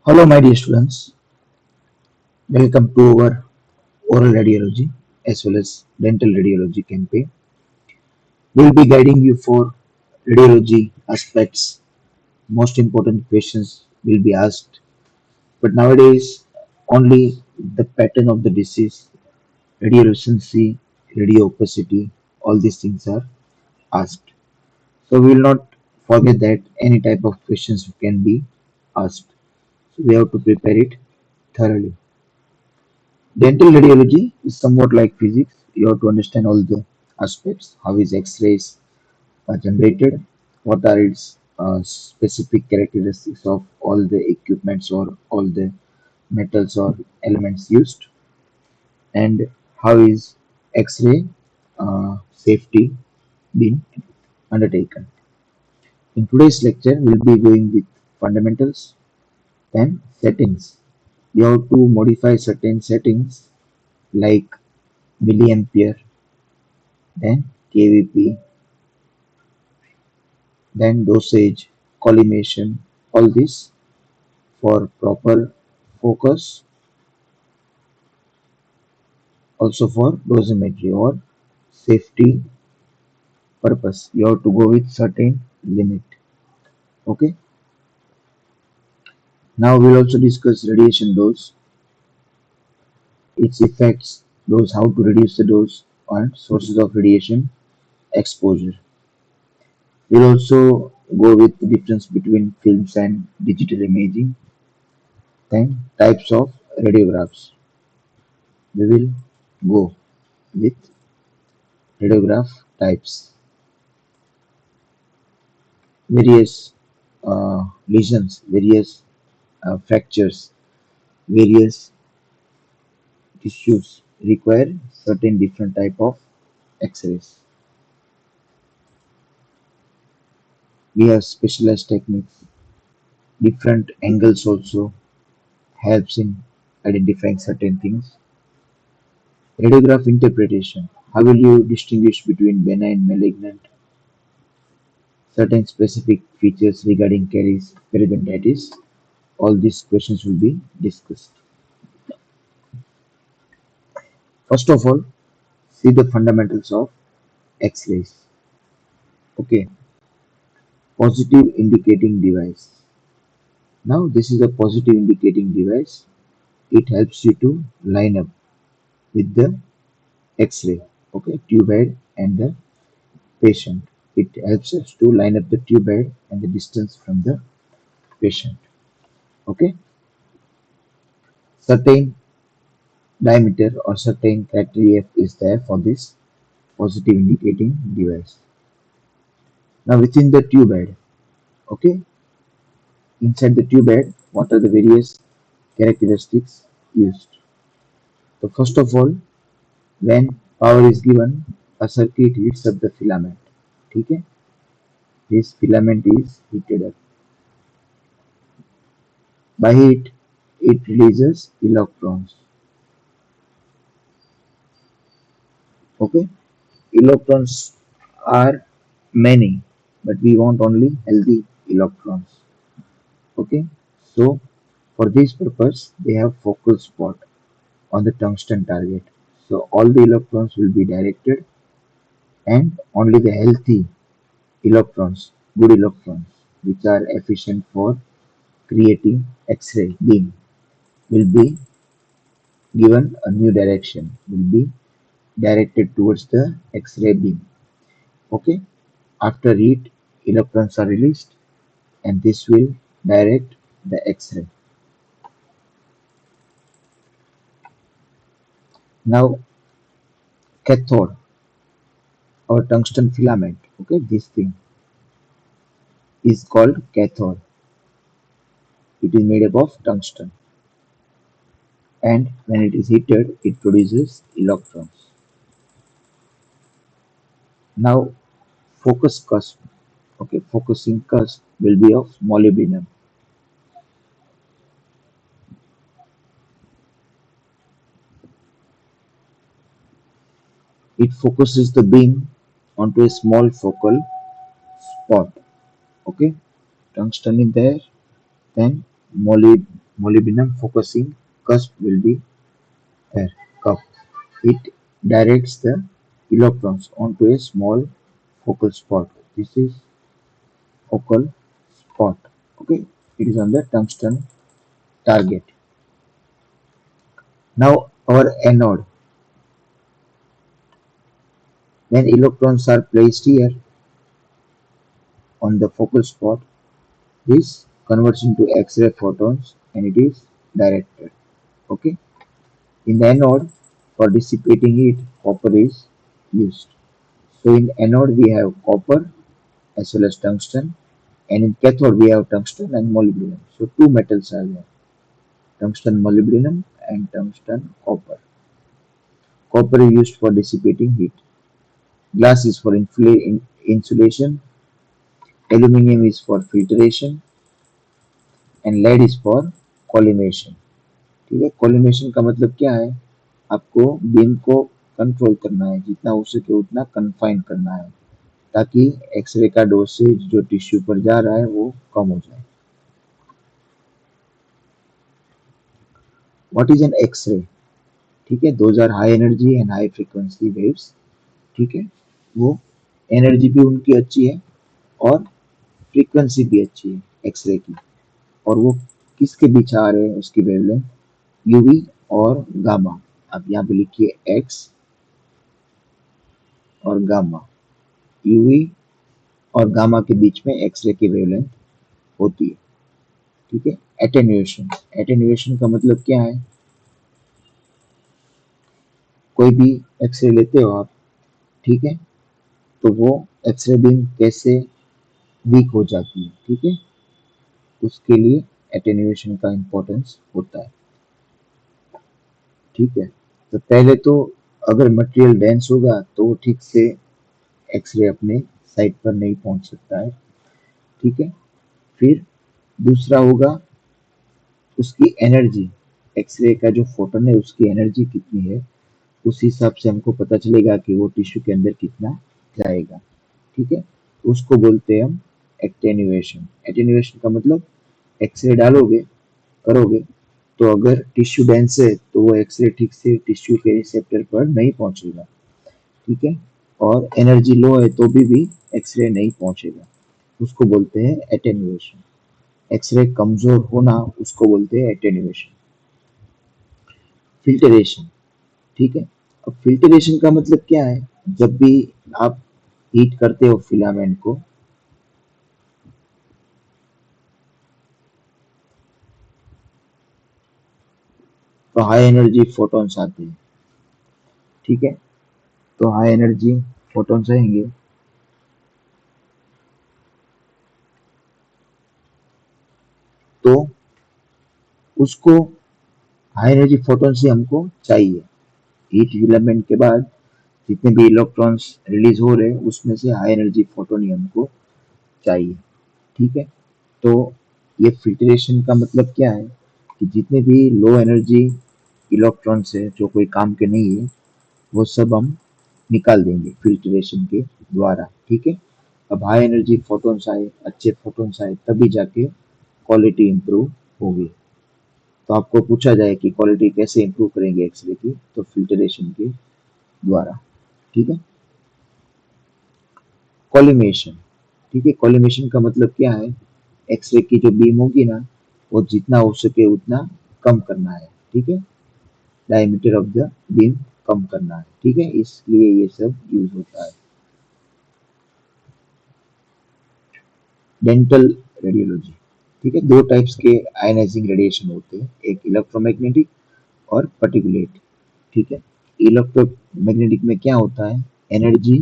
Hello, my dear students. Welcome to our oral radiology as well as dental radiology campaign. We'll be guiding you for radiology aspects. Most important questions will be asked. But nowadays, only the pattern of the disease, radiolucency, radiopacity, all these things are asked. So we will not forget that any type of questions can be asked. So we have to prepare it thoroughly. Dental radiology is somewhat like physics. You have to understand all the aspects. How is X-rays generated? What are its specific characteristics of all the equipments or all the metals or elements used? And how is X-ray safety being undertaken? In today's lecture, we'll be going with fundamentals, then settings. You have to modify certain settings like milliampere, then kVp, then dosage, collimation, all this for proper focus, also for dosimetry or safety purpose. You have to go with certain limit. Okay. Now we'll also discuss radiation dose, its effects, dose, how to reduce the dose, and sources of radiation exposure. We'll also go with the difference between films and digital imaging, then types of radiographs. We will go with radiograph types, various lesions, various fractures, various tissues require certain different type of X-rays. We have specialized techniques, different angles also helps in identifying certain things. Radiograph interpretation. How will you distinguish between benign, malignant, certain specific features regarding caries, periodontitis? All these questions will be discussed. First of all, see the fundamentals of X-rays. Okay, positive indicating device. Now this is a positive indicating device. It helps you to line up with the X-ray. Okay, tube head and the patient. It helps us to line up the tube head and the distance from the patient. Okay, certain diameter or certain criteria is there for this positive indicating device. Now within the tube head, okay, inside the tube head, what are the various characteristics used? So first of all, when power is given, a circuit heats up the filament. Okay, this filament is heated up. By heat, it releases electrons. Okay, electrons are many, but we want only healthy electrons. Okay, so for this purpose, they have focal spot on the tungsten target. So all the electrons will be directed and only the healthy electrons, good electrons, which are efficient for creating X-ray beam, will be given a new direction, will be directed towards the X-ray beam. Okay. After heat, electrons are released, and this will direct the X-ray. Now, cathode or tungsten filament. Okay, this thing is called cathode. It is made up of tungsten, and when it is heated, it produces electrons. Now, focus cusp. Okay, focusing cusp will be of molybdenum. It focuses the beam onto a small focal spot. Okay, tungsten is there, then molybdenum. molybdenum focusing cusp will be there. Cup. It directs the electrons onto a small focal spot. This is focal spot. Okay, it is on the tungsten target. Now our anode. When electrons are placed here on the focal spot, this converts into X-ray photons and it is directed. Okay. In the anode, for dissipating heat, copper is used. So in anode we have copper as well as tungsten, and in cathode we have tungsten and molybdenum. So two metals are there: tungsten molybdenum and tungsten copper. Copper is used for dissipating heat. Glass is for insulation. Aluminium is for filtration, and lead is for collimation. ठीक है, collimation का मतलब क्या है? आपको beam को control करना है, जितना हो सके उतना कन्फाइन करना है, ताकि एक्सरे का डोसेज जो टिश्यू पर जा रहा है वो कम हो जाए. What is an X-ray? ठीक है, those are high energy and high frequency waves. ठीक है, वो एनर्जी भी उनकी अच्छी है और फ्रीक्वेंसी भी अच्छी है एक्सरे की. और वो किसके बीच आ रहे हैं उसकी वेवलेंथ? यूवी और गामा. आप यहाँ पे लिखिए एक्स और गामा. यूवी और गामा के बीच में एक्सरे की वेवलेंथ होती है. ठीक है. एटेन्यूएशन. एटेन्यूएशन का मतलब क्या है? कोई भी एक्सरे लेते हो आप, ठीक है, तो वो एक्सरे बीम कैसे वीक हो जाती है. ठीक है, उसके लिए एटेन्यूएशन का इम्पोर्टेंस होता है. ठीक है, तो पहले तो अगर मटेरियल डेंस होगा तो वो ठीक से एक्सरे अपने साइट पर नहीं पहुंच सकता है. ठीक है, फिर दूसरा होगा उसकी एनर्जी. एक्सरे का जो फोटोन है उसकी एनर्जी कितनी है, उस हिसाब से हमको पता चलेगा कि वो टिश्यू के अंदर कितना जाएगा. ठीक है, उसको बोलते हैं हम एटेन्यूएशन. एटेन्यूएशन का मतलब एक्सरे डालोगे, करोगे, तो अगर टिश्यू डेंस है तो वो एक्सरे ठीक से टिश्यू के रिसेप्टर पर नहीं पहुंचेगा. ठीक है, और एनर्जी लो है तो भी एक्सरे नहीं पहुंचेगा. उसको बोलते हैं एटेन्यूएशन. एक्सरे कमजोर होना उसको बोलते हैं एटेन्यूएशन. फिल्टरेशन. ठीक है, अब फिल्टरेशन का मतलब क्या है? जब भी आप हीट करते हो फिलामेंट को, तो हाई एनर्जी फोटॉन्स आते हैं. ठीक है, तो हाई एनर्जी फोटॉन्स आएंगे, तो उसको हाई एनर्जी फोटॉन्स ही हमको चाहिए. हीट फिलामेंट के बाद जितने भी इलेक्ट्रॉन्स रिलीज हो रहे हैं उसमें से हाई एनर्जी फोटोन ही हमको चाहिए. ठीक है, तो ये फिल्ट्रेशन का मतलब क्या है कि जितने भी लो एनर्जी इलेक्ट्रॉन्स है जो कोई काम के नहीं है, वो सब हम निकाल देंगे फिल्ट्रेशन के द्वारा. ठीक है, अब हाई एनर्जी फोटोन्स आए, अच्छे फोटोन्स आए, तभी जाके क्वालिटी इंप्रूव होगी. तो आपको पूछा जाए कि क्वालिटी कैसे इंप्रूव करेंगे एक्सरे की, तो फिल्ट्रेशन के द्वारा. ठीक है, कॉलिमेशन. ठीक है, कॉलिमेशन का मतलब क्या है? एक्सरे की जो बीम होगी ना, वो जितना हो सके उतना कम करना है. ठीक है, डायमीटर ऑफ द बीम कम करना है. ठीक है, इसलिए ये सब यूज होता है. Dental radiology. ठीक है, दो टाइप्स के आयनाइजिंग रेडिएशन होते हैं, एक इलेक्ट्रोमैग्नेटिक और पर्टिकुलेट. ठीक है, इलेक्ट्रोमैग्नेटिक में क्या होता है? एनर्जी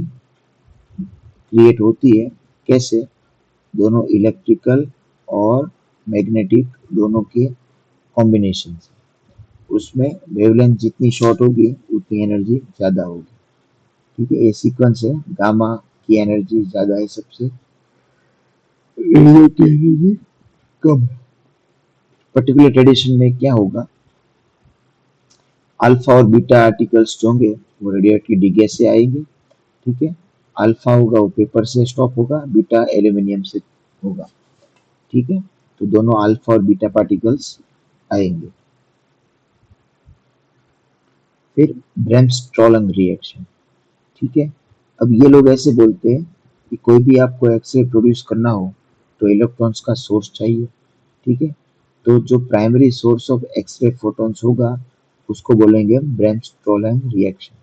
क्रिएट होती है. कैसे? दोनों इलेक्ट्रिकल और मैग्नेटिक दोनों के कॉम्बिनेशन से. उसमें वेवलेंथ जितनी शॉर्ट होगी उतनी एनर्जी ज़्यादा होगी. ठीक है, ये सीक्वेंस है. गामा की एनर्जी ज़्यादा है सबसे, रेडियो की एनर्जी कम है. पर्टिकुलर रेडिएशन में क्या होगा? अल्फा और बीटा आर्टिकल्स जो होंगे वो रेडियोएक्टिव गैस से आएंगे. ठीक है, अल्फा होगा वो पेपर से स्टॉप होगा, बीटा एल्यूमिनियम से होगा. ठीक है, तो दोनों अल्फा और बीटा पार्टिकल्स आएंगे। फिर ब्रेमस्ट्रॉलम रिएक्शन, ठीक है। अब ये लोग ऐसे बोलते हैं कि कोई भी आपको एक्सरे प्रोड्यूस करना हो तो इलेक्ट्रॉन्स का सोर्स चाहिए, ठीक है। तो जो primary source of X-ray photons होगा उसको बोलेंगे ब्रेमस्ट्रॉलम रिएक्शन,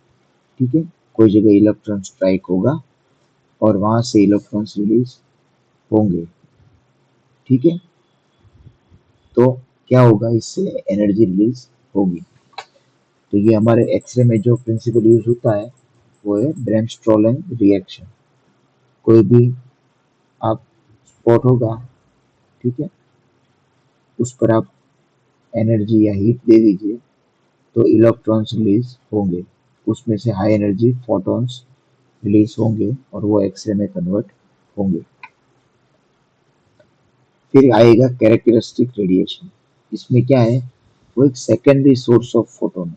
ठीक है। कोई जगह इलेक्ट्रॉन स्ट्राइक होगा और वहां से इलेक्ट्रॉन्स रिलीज होंगे, ठीक है। तो क्या होगा, इससे एनर्जी रिलीज होगी। तो ये हमारे एक्सरे में जो प्रिंसिपल यूज होता है वो है ब्रेमस्ट्रॉलम रिएक्शन। कोई भी आप स्पॉट होगा, ठीक है, उस पर आप एनर्जी या हीट दे दीजिए तो इलेक्ट्रॉन्स रिलीज होंगे, उसमें से हाई एनर्जी फोटॉन्स रिलीज होंगे और वो एक्सरे में कन्वर्ट होंगे। फिर आएगा कैरेक्टरिस्टिक रेडिएशन। इसमें क्या है, वो एक सेकेंडरी सोर्स ऑफ फोटोन है,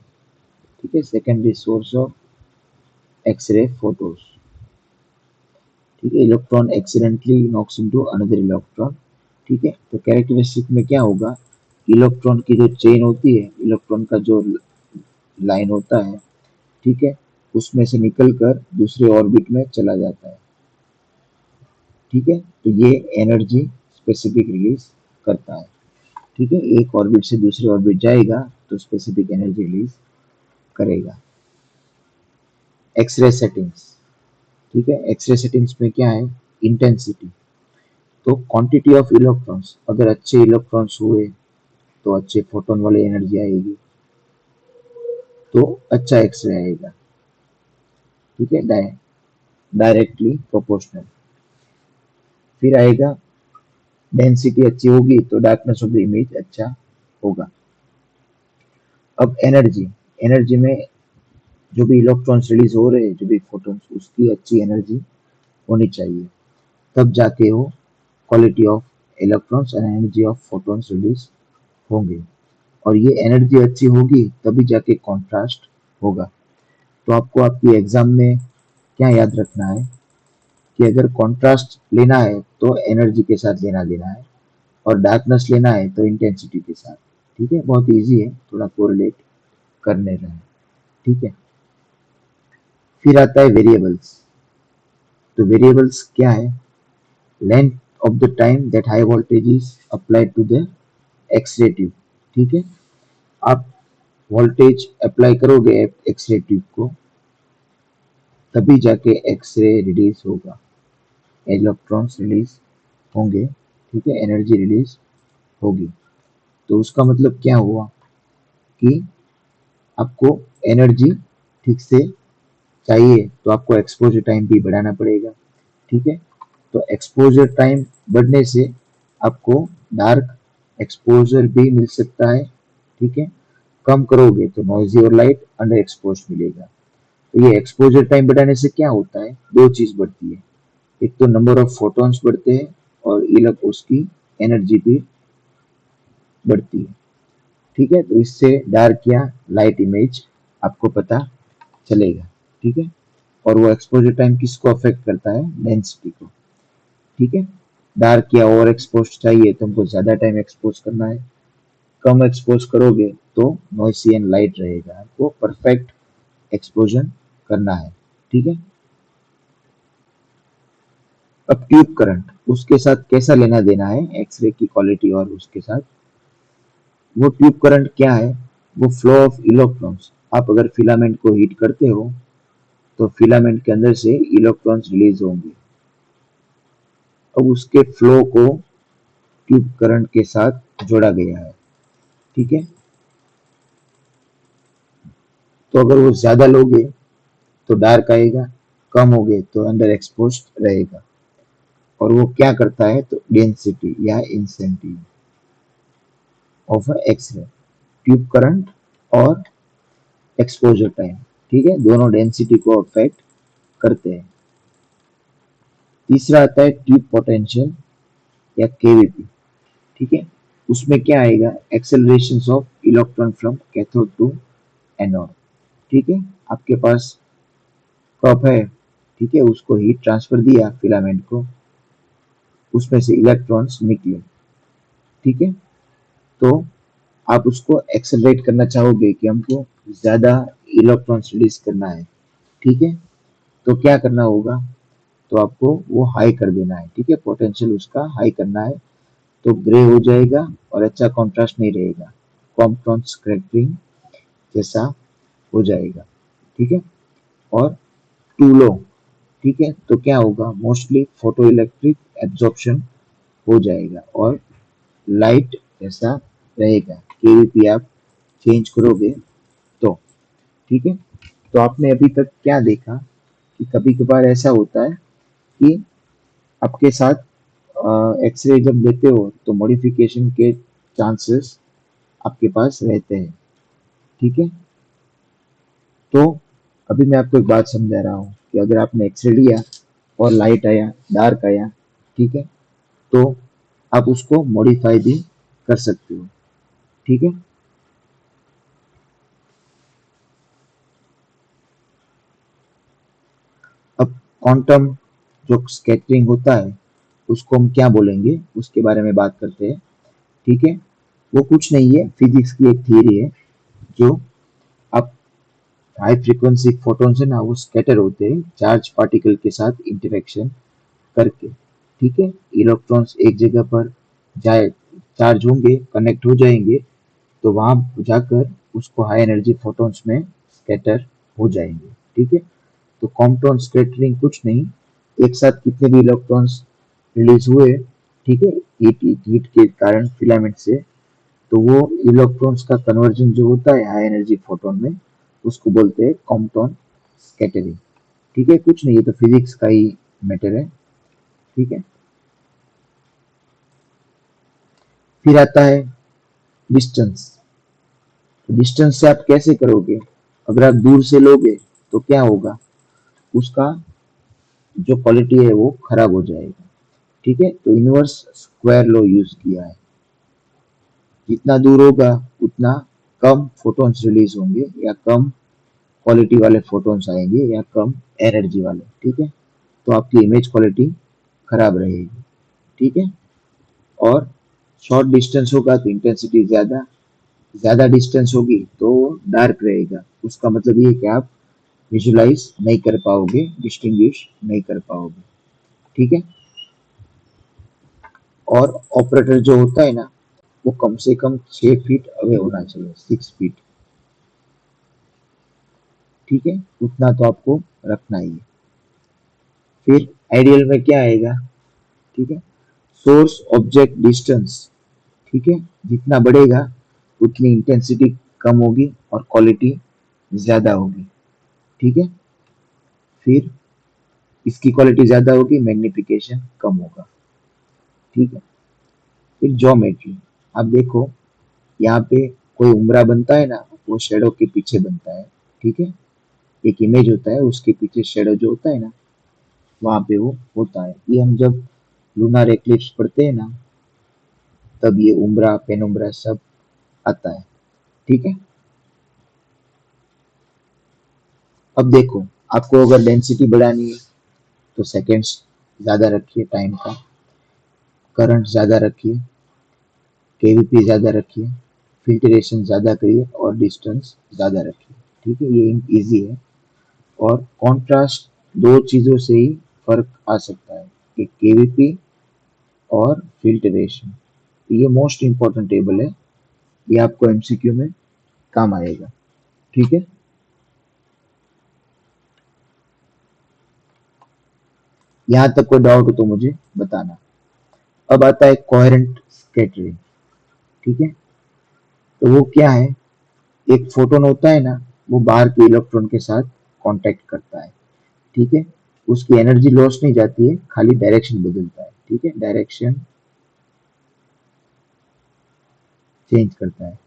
ठीक है, secondary source of X-ray photos, ठीक है। Electron accidentally knocks into another electron, ठीक है। तो कैरेक्टरिस्टिक में क्या होगा, इलेक्ट्रॉन की जो चेन होती है, इलेक्ट्रॉन का जो लाइन होता है, ठीक है, उसमें से निकलकर दूसरे ऑर्बिट में चला जाता है, ठीक है। तो ये एनर्जी स्पेसिफिक रिलीज करता है, ठीक है। एक ऑर्बिट से दूसरे ऑर्बिट जाएगा तो स्पेसिफिक एनर्जी रिलीज करेगा। एक्सरे सेटिंग्स, ठीक है। एक्सरे सेटिंग्स में क्या है, इंटेंसिटी, तो क्वांटिटी ऑफ इलेक्ट्रॉन्स, अगर अच्छे इलेक्ट्रॉन्स हुए तो अच्छे फोटोन वाली एनर्जी आएगी, तो अच्छा एक्सरे आएगा, ठीक है, डायरेक्टली प्रोपोर्शनल। फिर आएगा डेंसिटी अच्छी होगी तो डार्कनेस ऑफ द इमेज अच्छा होगा। अब एनर्जी, एनर्जी में जो भी इलेक्ट्रॉन्स रिलीज हो रहे हैं, जो भी फोटॉन्स, उसकी अच्छी एनर्जी होनी चाहिए, तब जाके वो quality of electrons and energy of photons release होंगे। और ये एनर्जी अच्छी होगी तभी जाके कॉन्ट्रास्ट होगा। तो आपको आपकी एग्जाम में क्या याद रखना है कि अगर कॉन्ट्रास्ट लेना है तो एनर्जी के साथ लेना देना है, और डार्कनेस लेना है तो इंटेंसिटी के साथ, ठीक है। बहुत इजी है, थोड़ा कोरिलेट करने रहे, ठीक है। फिर आता है वेरिएबल्स। तो वेरिएबल्स क्या है, length of the time that high voltage is applied to the X-ray tube, ठीक है। आप वोल्टेज अप्लाई करोगे एक्सरे ट्यूब को तभी जाके एक्सरे रिलीज होगा, इलेक्ट्रॉन्स रिलीज होंगे, ठीक है, एनर्जी रिलीज होगी। तो उसका मतलब क्या हुआ कि आपको एनर्जी ठीक से चाहिए तो आपको एक्सपोजर टाइम भी बढ़ाना पड़ेगा, ठीक है। तो एक्सपोजर टाइम बढ़ने से आपको डार्क एक्सपोजर भी मिल सकता है, ठीक है। कम करोगे तो नॉइजी और लाइट अंडर एक्सपोज मिलेगा। तो ये एक्सपोजर टाइम बढ़ाने से क्या होता है, दो चीज बढ़ती है, एक तो नंबर ऑफ फोटॉन्स बढ़ते हैं और इलक उसकी एनर्जी भी बढ़ती है, ठीक है। तो इससे डार्क या लाइट इमेज आपको पता चलेगा, ठीक है। और वो एक्सपोजर टाइम किसको अफेक्ट करता है, डेंसिटी को, ठीक है। डार्क या ओवर एक्सपोज चाहिए तो हमको ज्यादा टाइम एक्सपोज करना है, कम एक्सपोज करोगे तो नॉइसी एंड लाइट रहेगा, आपको परफेक्ट एक्सपोजर करना है, ठीक है। अब ट्यूब करंट, उसके साथ कैसा लेना देना है एक्सरे की क्वालिटी और उसके साथ, वो ट्यूब करंट क्या है, वो फ्लो ऑफ इलेक्ट्रॉन्स। आप अगर फिलामेंट को हीट करते हो तो फिलामेंट के अंदर से इलेक्ट्रॉन्स रिलीज होंगे, अब उसके फ्लो को ट्यूब करंट के साथ जोड़ा गया है, ठीक है। तो अगर वो ज्यादा लोगे तो डार्क आएगा, कम हो गए तो अंडर एक्सपोज रहेगा। और वो क्या करता है, तो डेंसिटी या incentive of X-ray, tube current और एक्सपोजर टाइम, ठीक है, दोनों डेंसिटी को अफेक्ट करते हैं। तीसरा आता है ट्यूब पोटेंशियल या केवीपी, ठीक है। उसमें क्या आएगा, acceleration of electron from cathode to anode, ठीक है। आपके पास कप है, ठीक है, उसको हीट ट्रांसफर दिया फिलामेंट को, उसमें से इलेक्ट्रॉन्स निकले, ठीक है। तो आप उसको एक्सेलरेट करना चाहोगे कि हमको ज़्यादा इलेक्ट्रॉन्स रिलीज करना है, ठीक है? तो क्या करना होगा? तो आपको वो हाई कर देना है, ठीक है? पोटेंशियल उसका हाई करना है, तो ग्रे हो जाएगा और अच्छा कॉन्ट्रास्ट नहीं रहेगा, कॉम्पटन स्कैटरिंग जैसा हो जाएगा, ठीक है? और टू लो, ठीक है? तो क्या होगा? मोस्टली फोटो इलेक्ट्रिक एब्जॉर्प्शन हो जाएगा और लाइट ऐसा रहेगा। केवीपी आप चेंज करोगे तो, ठीक है? तो आपने अभी तक क्या देखा कि कभी कभार ऐसा होता है कि आपके साथ एक्सरे जब लेते हो तो मॉडिफिकेशन के चांसेस आपके पास रहते हैं, ठीक है? तो अभी मैं आपको एक बात समझा रहा हूँ कि अगर आपने एक्सरे लिया और लाइट आया, डार्क आया, ठीक है? तो आप उसको मॉडिफाई भी कर सकते हो, ठीक है? अब क्वांटम जो स्कैटरिंग होता है उसको हम क्या बोलेंगे उसके बारे में बात करते हैं, ठीक है? वो कुछ नहीं है, फिजिक्स की एक थियरी है जो आप हाई फ्रीक्वेंसी फोटॉन्स है ना वो स्कैटर होते हैं चार्ज पार्टिकल के साथ इंटरेक्शन करके, ठीक है? इलेक्ट्रॉन्स एक जगह पर जाए चार्ज होंगे, कनेक्ट हो जाएंगे, तो वहां जाकर उसको हाई एनर्जी फोटॉन्स में स्कैटर हो जाएंगे, ठीक है? तो कॉम्पटन स्कैटरिंग कुछ नहीं, एक साथ कितने भी इलेक्ट्रॉन्स रिलीज हुए, ठीक है, हीट के कारण फिलामेंट से, तो वो इलेक्ट्रॉन्स का कन्वर्जन जो होता है हाई एनर्जी फोटोन में उसको बोलते हैं कॉम्पटन स्कैटरिंग, ठीक है? कुछ नहीं, ये तो फिजिक्स का ही मैटर है, ठीक है? फिर आता है डिस्टेंस। तो डिस्टेंस से आप कैसे करोगे? अगर आप दूर से लोगे तो क्या होगा? उसका जो क्वालिटी है वो खराब हो जाएगा, ठीक है? तो इनवर्स स्क्वायर लॉ यूज किया है, जितना दूर होगा उतना कम फोटॉन्स रिलीज होंगे या कम क्वालिटी वाले फोटॉन्स आएंगे या कम एनर्जी वाले, ठीक है? तो आपकी इमेज क्वालिटी खराब रहेगी, ठीक है? और शॉर्ट डिस्टेंस होगा तो इंटेंसिटी ज्यादा, ज्यादा डिस्टेंस होगी तो डार्क रहेगा, उसका मतलब ये है कि आप विजुलाइज नहीं कर पाओगे, डिस्टिंग्विश नहीं कर पाओगे, ठीक है? और ऑपरेटर जो होता है ना वो कम से कम 6 फीट अवे होना चाहिए, 6 फीट, ठीक है? उतना तो आपको रखना ही है। फिर आइडियल में क्या आएगा, ठीक है? सोर्स ऑब्जेक्ट डिस्टेंस, ठीक है? जितना बढ़ेगा उतनी इंटेंसिटी कम होगी और क्वालिटी ज्यादा होगी, ठीक है? फिर इसकी क्वालिटी ज्यादा होगी, मैग्निफिकेशन कम होगा, ठीक है? फिर ज्योमेट्री, आप देखो यहाँ पे कोई उम्रा बनता है ना वो शेडो के पीछे बनता है, ठीक है? एक इमेज होता है उसके पीछे शेडो जो होता है ना वहां पे वो होता है, ये हम जब लूनार एक्लिप्स पढ़ते हैं ना तब ये उम्रा पेनुम्रा सब आता है, ठीक है? अब देखो आपको अगर डेंसिटी बढ़ानी है तो सेकेंड्स ज्यादा रखिए, टाइम का करंट ज्यादा रखिए, केवीपी ज्यादा रखिए, फिल्ट्रेशन ज्यादा करिए और डिस्टेंस ज्यादा रखिए, ठीक है? ये इजी है। और कॉन्ट्रास्ट दो चीजों से ही फर्क आ सकता है, कि केवीपी और फिल्ट्रेशन, ये मोस्ट इंपॉर्टेंट टेबल है, ये आपको एमसीक्यू में काम आएगा, ठीक है? यहाँ तक कोई डाउट हो तो मुझे बताना। अब आता है कोहेरेंट स्कैटरिंग, ठीक है? तो वो क्या है? एक फोटोन होता है ना वो बाहर के इलेक्ट्रॉन के साथ कांटेक्ट करता है, ठीक है? उसकी एनर्जी लॉस नहीं जाती है, खाली डायरेक्शन बदलता है, ठीक है? डायरेक्शन चेंज करता है,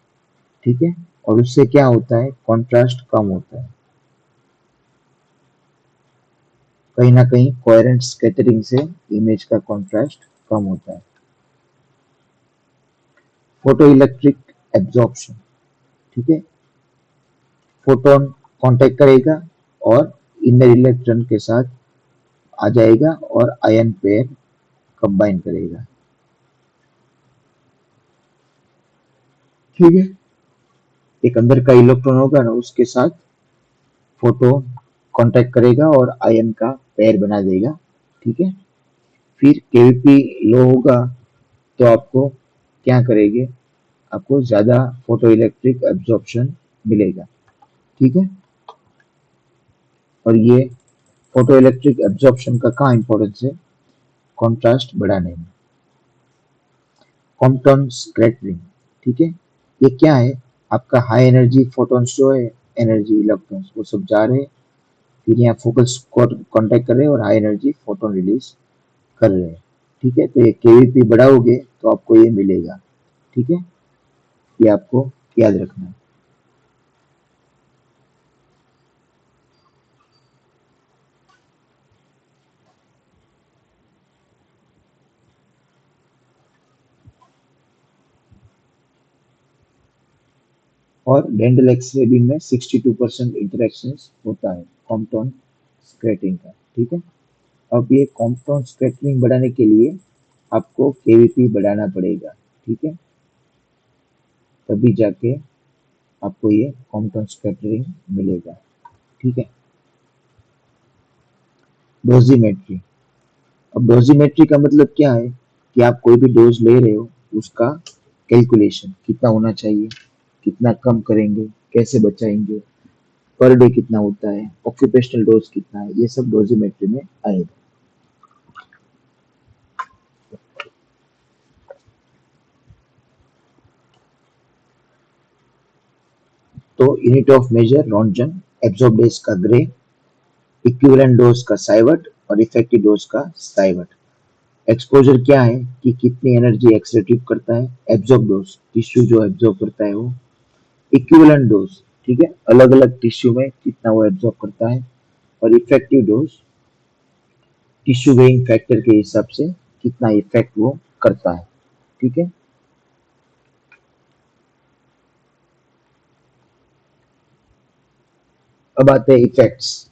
ठीक है? और उससे क्या होता है? कॉन्ट्रास्ट कम होता है, कहीं ना कहीं कोहेरेंट स्कैटरिंग से इमेज का कॉन्ट्रास्ट कम होता है। फोटो इलेक्ट्रिक एब्जॉर्प्शन, ठीक है? फोटोन कांटेक्ट करेगा और इनर इलेक्ट्रॉन के साथ आ जाएगा और आयन पेयर कंबाइन करेगा, ठीक है। एक अंदर का इलेक्ट्रॉन होगा ना, उसके साथ फोटोन कांटेक्ट करेगा और आयन का पेयर बना देगा। ठीक है। फिर केवीपी लो होगा तो आपको क्या करेंगे, आपको ज्यादा फोटो इलेक्ट्रिक एब्जॉर्प्शन मिलेगा। ठीक है। और ये फोटो इलेक्ट्रिक एब्जॉर्प्शन का कहाँ इंपॉर्टेंस है, कॉन्ट्रास्ट बढ़ाने में। कॉम्पटन स्कैटरिंग, ठीक है। ये क्या है, आपका हाई एनर्जी फोटॉन्स जो है, एनर्जी इलेक्ट्रॉन्स वो सब जा रहे हैं, फिर यहाँ फोकस कांटेक्ट कर रहे हैं और हाई एनर्जी फोटोन रिलीज कर रहे हैं। ठीक है। तो ये केवीपी बढ़ाओगे तो आपको ये मिलेगा। ठीक है। ये आपको याद रखना है। और डेंटल एक्सरे बीम में 62% इंटरेक्शन होता है कॉम्पटन स्कैटरिंग का। ठीक है। अब ये कॉम्पटन स्कैटरिंग बढ़ाने के लिए आपको केवीपी बढ़ाना पड़ेगा। ठीक है। तभी जाके आपको ये कॉम्पटन स्कैटरिंग मिलेगा। ठीक है। डोजीमेट्री। अब डोजीमेट्री का मतलब क्या है कि आप कोई भी डोज ले रहे हो, उसका कैलकुलेशन कितना होना चाहिए, कितना कम करेंगे, कैसे बचाएंगे, पर डे कितना होता है, ऑक्यूपेशनल डोज कितना है, ये सब डोजीमेट्री में आएगा। तो unit of measure roentgen, absorb dose का ग्रे, इक्विवेलेंट डोज का साइवर्ट और इफेक्टिव डोज का साइवर्ट। एक्सपोजर क्या है कि कितनी एनर्जी एक्सट्रैक्ट करता है, एब्जॉर्ब डोज टिश्यू जो एब्जॉर्ब करता है वो, इक्विवेलेंट डोज, ठीक है, अलग अलग टिश्यू में कितना वो एब्जॉर्ब करता है, और effective dose tissue weighing factor के हिसाब से कितना इफेक्ट वो करता है। ठीक है। अब आते हैं इफेक्ट्स।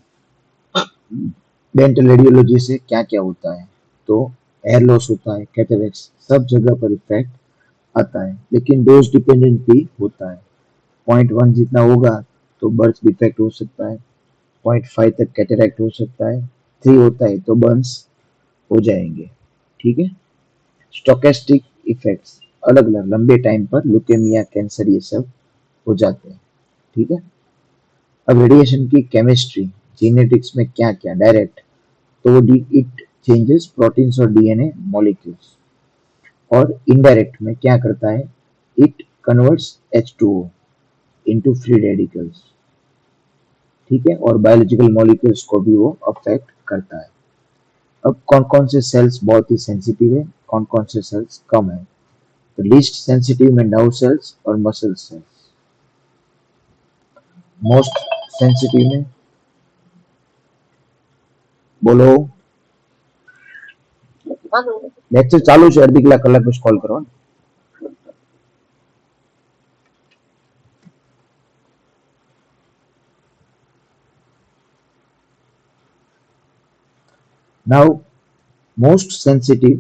डेंटल रेडियोलॉजी से क्या क्या होता है, तो एयर लॉस होता है, कैटरेक्ट, सब जगह पर इफेक्ट आता है, लेकिन डोज डिपेंडेंट भी होता है। 0.1 जितना होगा तो बर्थ डिफेक्ट हो सकता है, 0.5 तक कैटरेक्ट हो सकता है, 3 होता है तो बर्न्स हो जाएंगे। ठीक है। स्टोकेस्टिक इफेक्ट्स अलग अलग लंबे टाइम पर लुकेमिया, कैंसर, ये सब हो जाते हैं। ठीक है। अब रेडिएशन की केमिस्ट्री, जेनेटिक्स में क्या क्या डायरेक्ट, तो इट चेंजेस प्रोटीन्स और डीएनए मॉलिक्यूल्स। और इनडायरेक्ट में क्या करता है, it converts H2O into free radicals. ठीक है। और बायोलॉजिकल मॉलिक्यूल्स को भी वो अफेक्ट करता है। अब कौन कौन से सेल्स बहुत ही सेंसिटिव है, कौन कौन से सेल्स कम है, तो लीस्ट सेंसिटिव में नर्व सेल्स और मसल सेल्स, मोस्ट सेंसिटिव में, બોલો, લેક્ચર ચાલુ છે, અડધી કલાક કલાક પછી કોલ કરો. Now most sensitive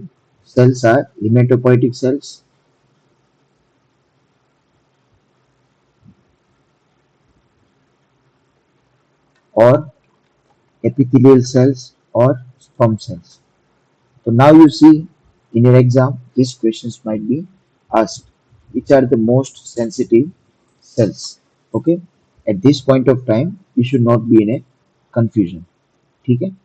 cells are hematopoietic cells or epithelial cells or sperm cells. So now you see in your exam these questions might be asked, which are the most sensitive cells. Okay. At this point of time you should not be in a confusion. ठीक है।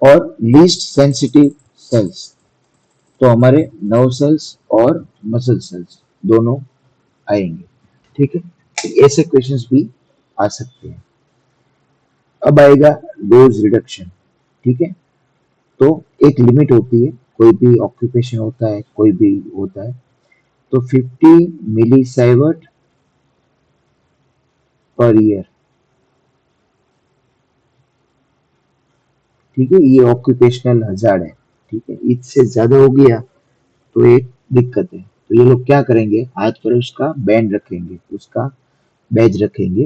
और least sensitive sales, तो हमारे nerve cells और muscle cells दोनों आएंगे। ठीक है। तो ऐसे क्वेश्चंस भी आ सकते हैं। अब आएगा डोज रिडक्शन। ठीक है। तो एक लिमिट होती है, कोई भी ऑक्यूपेशन होता है, कोई भी होता है, तो 50 मिली साइवर्ट पर ईयर। ठीक है। ये ऑक्यूपेशनल हजार्ड है। ठीक है। इससे ज्यादा हो गया तो एक दिक्कत है। तो ये लोग क्या करेंगे, हाथ पर उसका बैंड रखेंगे, उसका बैज रखेंगे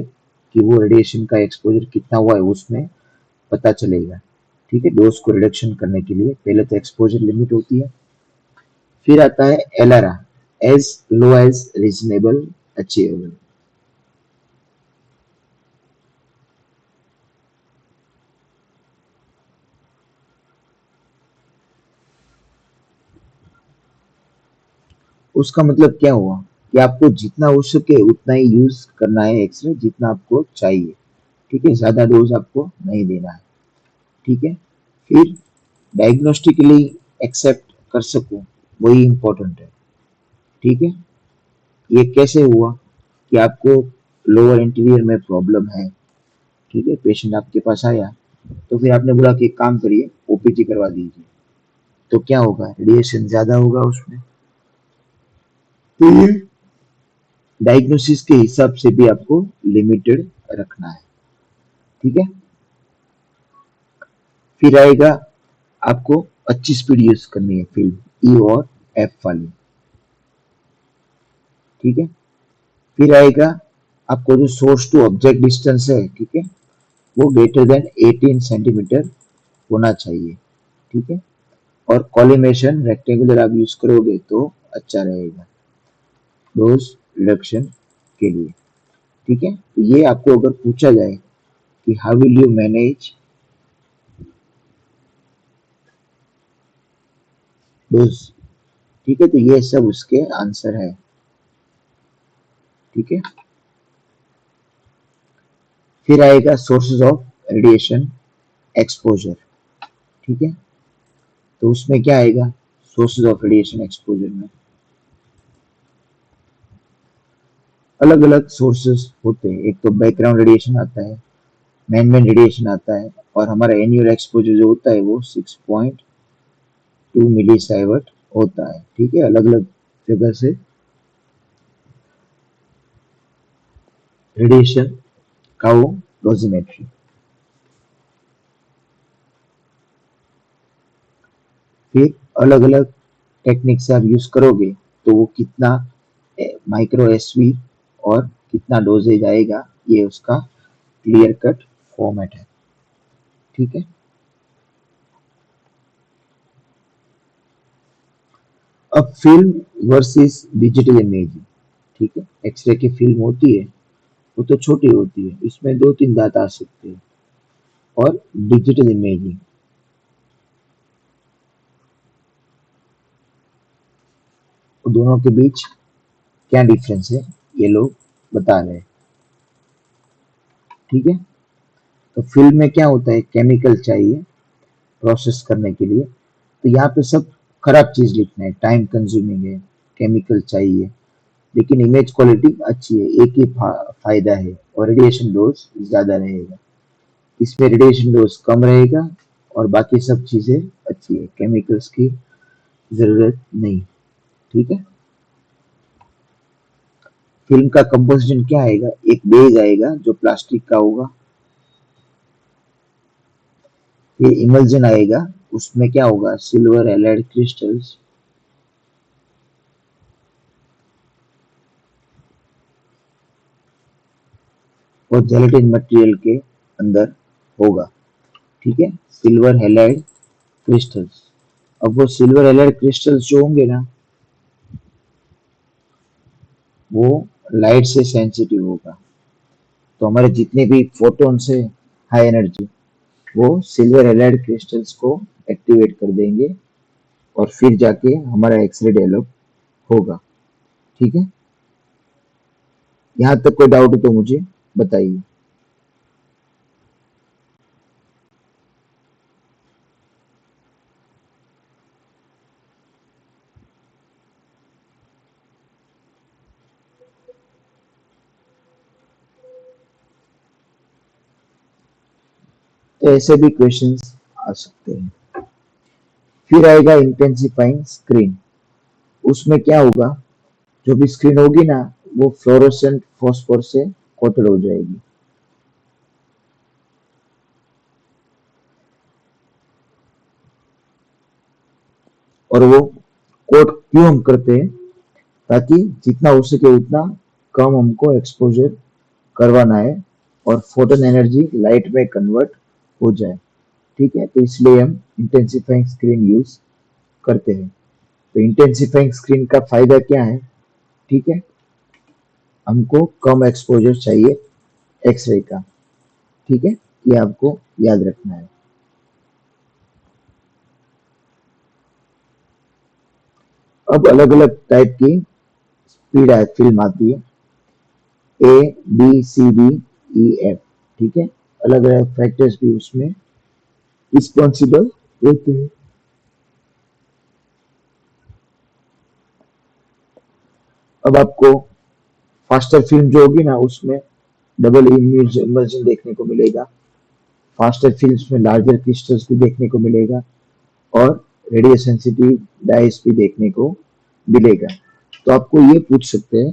कि वो रेडिएशन का एक्सपोजर कितना हुआ है उसमें पता चलेगा। ठीक है। डोज को रिडक्शन करने के लिए पहले तो एक्सपोजर लिमिट होती है, फिर आता है ALARA, as low as reasonable achievable. उसका मतलब क्या हुआ कि आपको जितना हो सके उतना ही यूज करना है एक्सरे, जितना आपको चाहिए। ठीक है, ज्यादा डोज आपको नहीं देना है। ठीक है, फिर डायग्नोस्टिकली एक्सेप्ट कर सको, वही इंपॉर्टेंट है। ठीक है, ये कैसे हुआ कि आपको लोअर इंटीरियर में प्रॉब्लम है। ठीक है, पेशेंट आपके पास आया तो फिर आपने बोला कि एक काम करिए, ओपीजी करवा दीजिए। तो क्या होगा, रेडिएशन ज्यादा होगा उसमें। तो ये डायग्नोसिस के हिसाब से भी आपको लिमिटेड रखना है। ठीक है, फिर आएगा आपको अच्छी स्पीड यूज करनी है फिल्म, ई और एफ वाली। ठीक है, फिर आएगा आपको जो सोर्स टू ऑब्जेक्ट डिस्टेंस है, ठीक है, वो ग्रेटर देन 18 सेंटीमीटर होना चाहिए। ठीक है, और कॉलिमेशन रेक्टेंगुलर आप यूज करोगे तो अच्छा रहेगा डोज रिडक्शन के लिए। ठीक है, तो ये आपको अगर पूछा जाए कि how will you manage dose, ठीक है, तो ये सब उसके आंसर है। ठीक है, फिर आएगा सोर्सेज ऑफ रेडिएशन एक्सपोजर। ठीक है, तो उसमें क्या आएगा, सोर्सेज ऑफ रेडिएशन एक्सपोजर में अलग अलग सोर्सेस होते हैं। एक तो बैकग्राउंड रेडिएशन आता है, मैन रेडिएशन आता है, और हमारा एनुअल एक्सपोजर जो होता है वो 6.2 मिली साइवर्ट होता है। ठीक है, अलग अलग जगह से रेडिएशन का वो डोजिमेट्री। फिर अलग अलग टेक्निक से आप यूज करोगे तो वो कितना माइक्रो एसवी और कितना डोजेज आएगा, ये उसका क्लियर कट फॉर्मेट है। ठीक है, अब फिल्म वर्सेस डिजिटल इमेजिंग। ठीक है, एक्सरे की फिल्म होती है वो तो छोटी होती है, इसमें दो तीन दांत आ सकते हैं, और डिजिटल इमेजिंग, दोनों के बीच क्या डिफरेंस है, ये लोग बता रहे हैं। ठीक है, तो फिल्म में क्या होता है, केमिकल चाहिए प्रोसेस करने के लिए, तो यहाँ पे सब खराब चीज लिखना है, टाइम कंज्यूमिंग है, केमिकल चाहिए, लेकिन इमेज क्वालिटी अच्छी है। एक ही फायदा है, और रेडिएशन डोज ज्यादा रहेगा। इसमें रेडिएशन डोज कम रहेगा और बाकी सब चीजें अच्छी है, केमिकल्स की जरूरत नहीं। ठीक है, फिल्म का कंपोजिशन क्या आएगा, एक बेस आएगा जो प्लास्टिक का होगा, फिर इमल्जन आएगा, उसमें क्या होगा, सिल्वर एलाइड क्रिस्टल्स, और जेलेटिन मटेरियल के अंदर होगा। ठीक है, सिल्वर हैलाइड क्रिस्टल्स। अब वो सिल्वर हैलाइड क्रिस्टल्स जो होंगे ना, वो लाइट से सेंसिटिव होगा, तो हमारे जितने भी फोटॉन्स है हाई एनर्जी, वो सिल्वर हैलाइड क्रिस्टल्स को एक्टिवेट कर देंगे, और फिर जाके हमारा एक्सरे डेवलप होगा। ठीक है, यहाँ तक कोई डाउट हो तो मुझे बताइए। तो ऐसे भी क्वेश्चंस आ सकते हैं। फिर आएगा इंटेंसिफाइंग स्क्रीन। उसमें क्या होगा, जो भी स्क्रीन होगी ना, वो फ्लोरोसेंट फॉस्फोर से कोटेड हो जाएगी। और वो कोट क्यों हम करते हैं, ताकि जितना हो सके उतना कम हमको एक्सपोजर करवाना है, और फोटोन एनर्जी लाइट में कन्वर्ट हो जाए। ठीक है, तो इसलिए हम इंटेंसिफाइंग स्क्रीन यूज करते हैं। तो इंटेंसिफाइंग स्क्रीन का फायदा क्या है? ठीक है, हमको कम एक्सपोजर चाहिए एक्सरे का। ठीक है, ये आपको याद रखना है। अब अलग अलग टाइप की स्पीड फिल्म आती है, A B C D E F. ठीक है, अलग अलग फैक्टर्स भी उसमें रिस्पॉन्सिबल होते हैं। अब आपको फास्टर फिल्म जो होगी ना, उसमें डबल इमेज इमर्जन देखने को मिलेगा। फास्टर फिल्म्स में लार्जर क्रिस्टल्स भी देखने को मिलेगा और रेडियो सेंसिटिव डाइस भी देखने को मिलेगा। तो आपको ये पूछ सकते हैं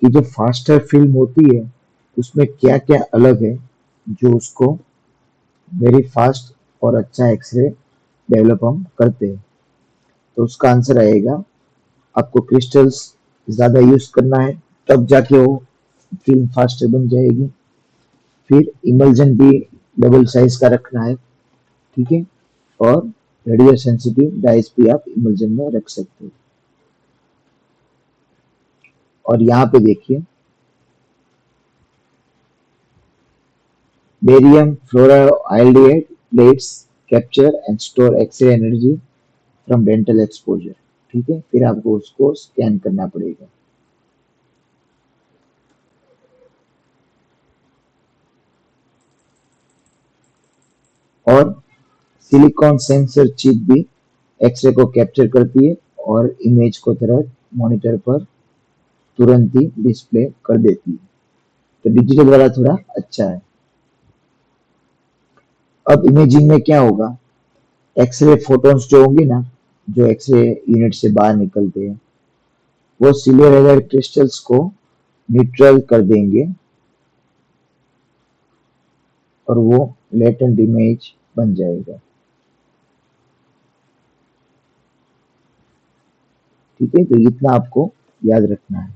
कि जो फास्टर फिल्म होती है उसमें क्या क्या अलग है जो उसको वेरी फास्ट और अच्छा एक्सरे डेवलप हम करते हैं। तो उसका आंसर आएगा, आपको क्रिस्टल्स ज़्यादा यूज करना है, तब जाके वो फिल्म फास्टर बन जाएगी। फिर इमल्जन भी डबल साइज का रखना है। ठीक है, और रेडियो सेंसिटिव डाइस भी आप इमल्जन में रख सकते हो। और यहाँ पे देखिए, barium fluoride plates capture and store X-ray energy from dental exposure. ठीक है, फिर आपको उसको स्कैन करना पड़ेगा। और सिलिकॉन सेंसर चिप भी एक्सरे को कैप्चर करती है और इमेज को तुरंत मॉनिटर पर तुरंत ही डिस्प्ले कर देती है। तो डिजिटल वाला थोड़ा अच्छा है। अब इमेजिंग में क्या होगा, एक्सरे फोटॉन्स जो होंगे ना, जो एक्सरे यूनिट से बाहर निकलते हैं, वो सिल्वर हैलाइड क्रिस्टल्स को न्यूट्रल कर देंगे और वो लेटेंट इमेज बन जाएगा। ठीक है, तो इतना आपको याद रखना है।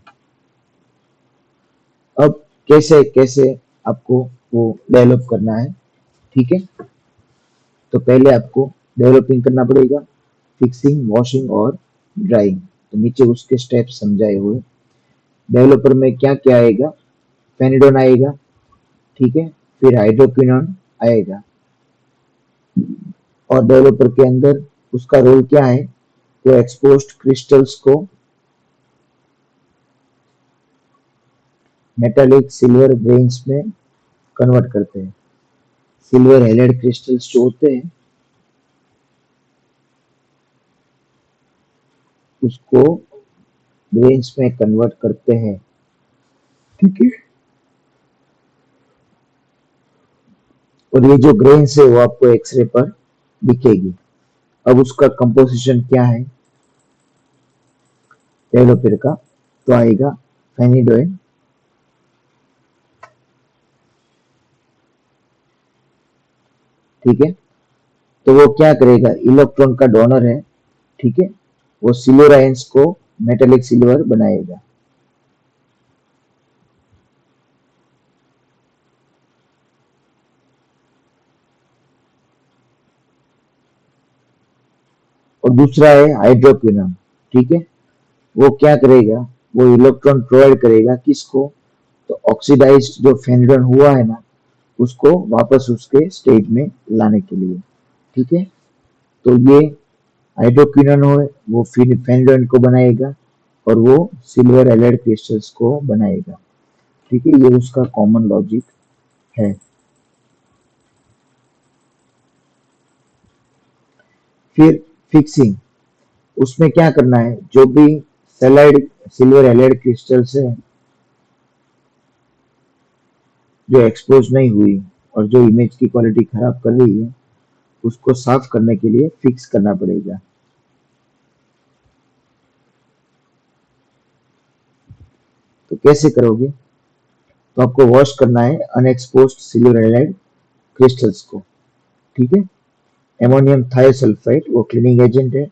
अब कैसे कैसे आपको वो डेवलप करना है। ठीक है, तो पहले आपको डेवलपिंग करना पड़ेगा, फिक्सिंग, वॉशिंग और ड्राइंग। तो नीचे उसके स्टेप समझाए हुए। डेवलपर में क्या क्या आएगा, फेनिडोन आएगा। ठीक है, फिर हाइड्रोक्विनोन आएगा। और डेवलपर के अंदर उसका रोल क्या है, वो एक्सपोज्ड क्रिस्टल्स को मेटालिक सिल्वर ग्रेन्स में कन्वर्ट करते हैं। सिल्वर हैलाइड क्रिस्टल्स जो होते हैं उसको ग्रेन्स में कन्वर्ट करते हैं। ठीक है, और ये जो ग्रेन्स है वो आपको एक्सरे पर दिखेगी। अब उसका कंपोजिशन क्या है डेवलपर का, तो आएगा फेनिडोइन। ठीक है, तो वो क्या करेगा, इलेक्ट्रॉन का डोनर है। ठीक है, वो सिल्वर आयंस को मेटेलिक सिल्वर बनाएगा। और दूसरा है हाइड्रोक्विनोन। ठीक है, वो क्या करेगा, वो इलेक्ट्रॉन प्रोवाइड करेगा किसको, तो ऑक्सीडाइज्ड जो फेनिडोन हुआ है ना, उसको वापस उसके स्टेट में लाने के लिए। ठीक है, तो ये हाइड्रोक्विनोन हो, वो फिर फेनिडोन को बनाएगा और वो सिल्वर हैलाइड क्रिस्टल्स को बनाएगा। ठीक है, ये उसका कॉमन लॉजिक है। फिर फिक्सिंग, उसमें क्या करना है, जो भी सेलाइड सिल्वर हैलाइड क्रिस्टल्स है जो एक्सपोज नहीं हुई और जो इमेज की क्वालिटी खराब कर रही है, उसको साफ करने के लिए फिक्स करना पड़ेगा। तो कैसे करोगे, तो आपको वॉश करना है अनएक्सपोज्ड सिल्वर हैलाइड क्रिस्टल्स को। ठीक है, एमोनियम थायोसल्फाइड वो क्लीनिंग एजेंट है,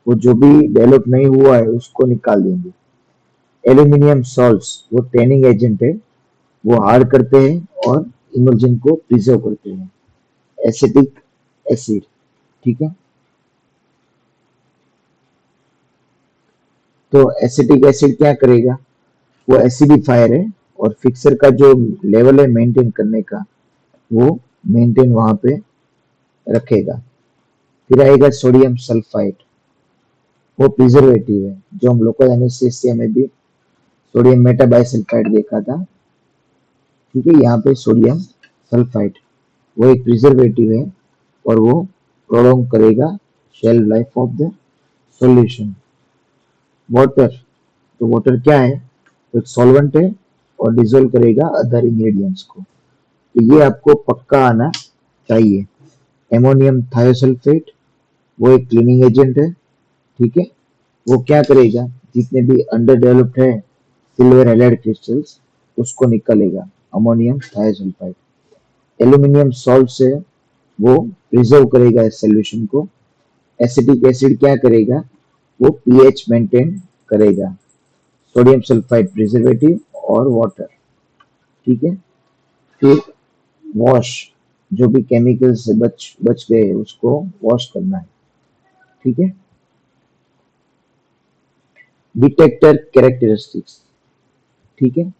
वो जो भी डेवलप नहीं हुआ है उसको निकाल देंगे। एल्यूमिनियम सॉल्ट्स वो टैनिंग एजेंट है, वो हार्ड करते हैं और इमल्जन को प्रिजर्व करते हैं। Acetic acid. ठीक है, तो एसिटिक एसिड क्या करेगा, वो एसिडिफायर है और फिक्सर का जो लेवल है मेंटेन करने का, वो मेंटेन वहां पे रखेगा। फिर आएगा सोडियम सल्फाइड, वो प्रिजर्वेटिव है, जो हम लोकल एनेस्थीसिया में भी सोडियम मेटाबाइसल्फाइड देखा था। ठीक है, यहाँ पे सोडियम सल्फाइड वो एक प्रिजर्वेटिव है और वो प्रोलॉन्ग करेगा shelf life of the solution. Water, तो वाटर क्या है, तो एक सॉल्वेंट है और डिसॉल्व करेगा अदर इंग्रेडिएंट्स को। तो ये आपको पक्का आना चाहिए। एमोनियम थायोसल्फेट, वो एक क्लीनिंग एजेंट है। ठीक है, वो क्या करेगा, जितने भी अंडर डेवलप्ड है सिल्वर हैलाइड क्रिस्टल्स उसको निकालेगा, अमोनियम थायोसल्फाइड। एल्यूमिनियम सॉल्ट से वो प्रिजर्व करेगा इस सॉल्यूशन को। एसिटिक एसिड क्या करेगा, वो पीएच मेंटेन करेगा। सोडियम सल्फाइड प्रिजर्वेटिव और वाटर। ठीक है, फिर वॉश, जो भी केमिकल से बच बच गए उसको वॉश करना है। ठीक है, डिटेक्टर कैरेक्टरिस्टिक्स। ठीक है,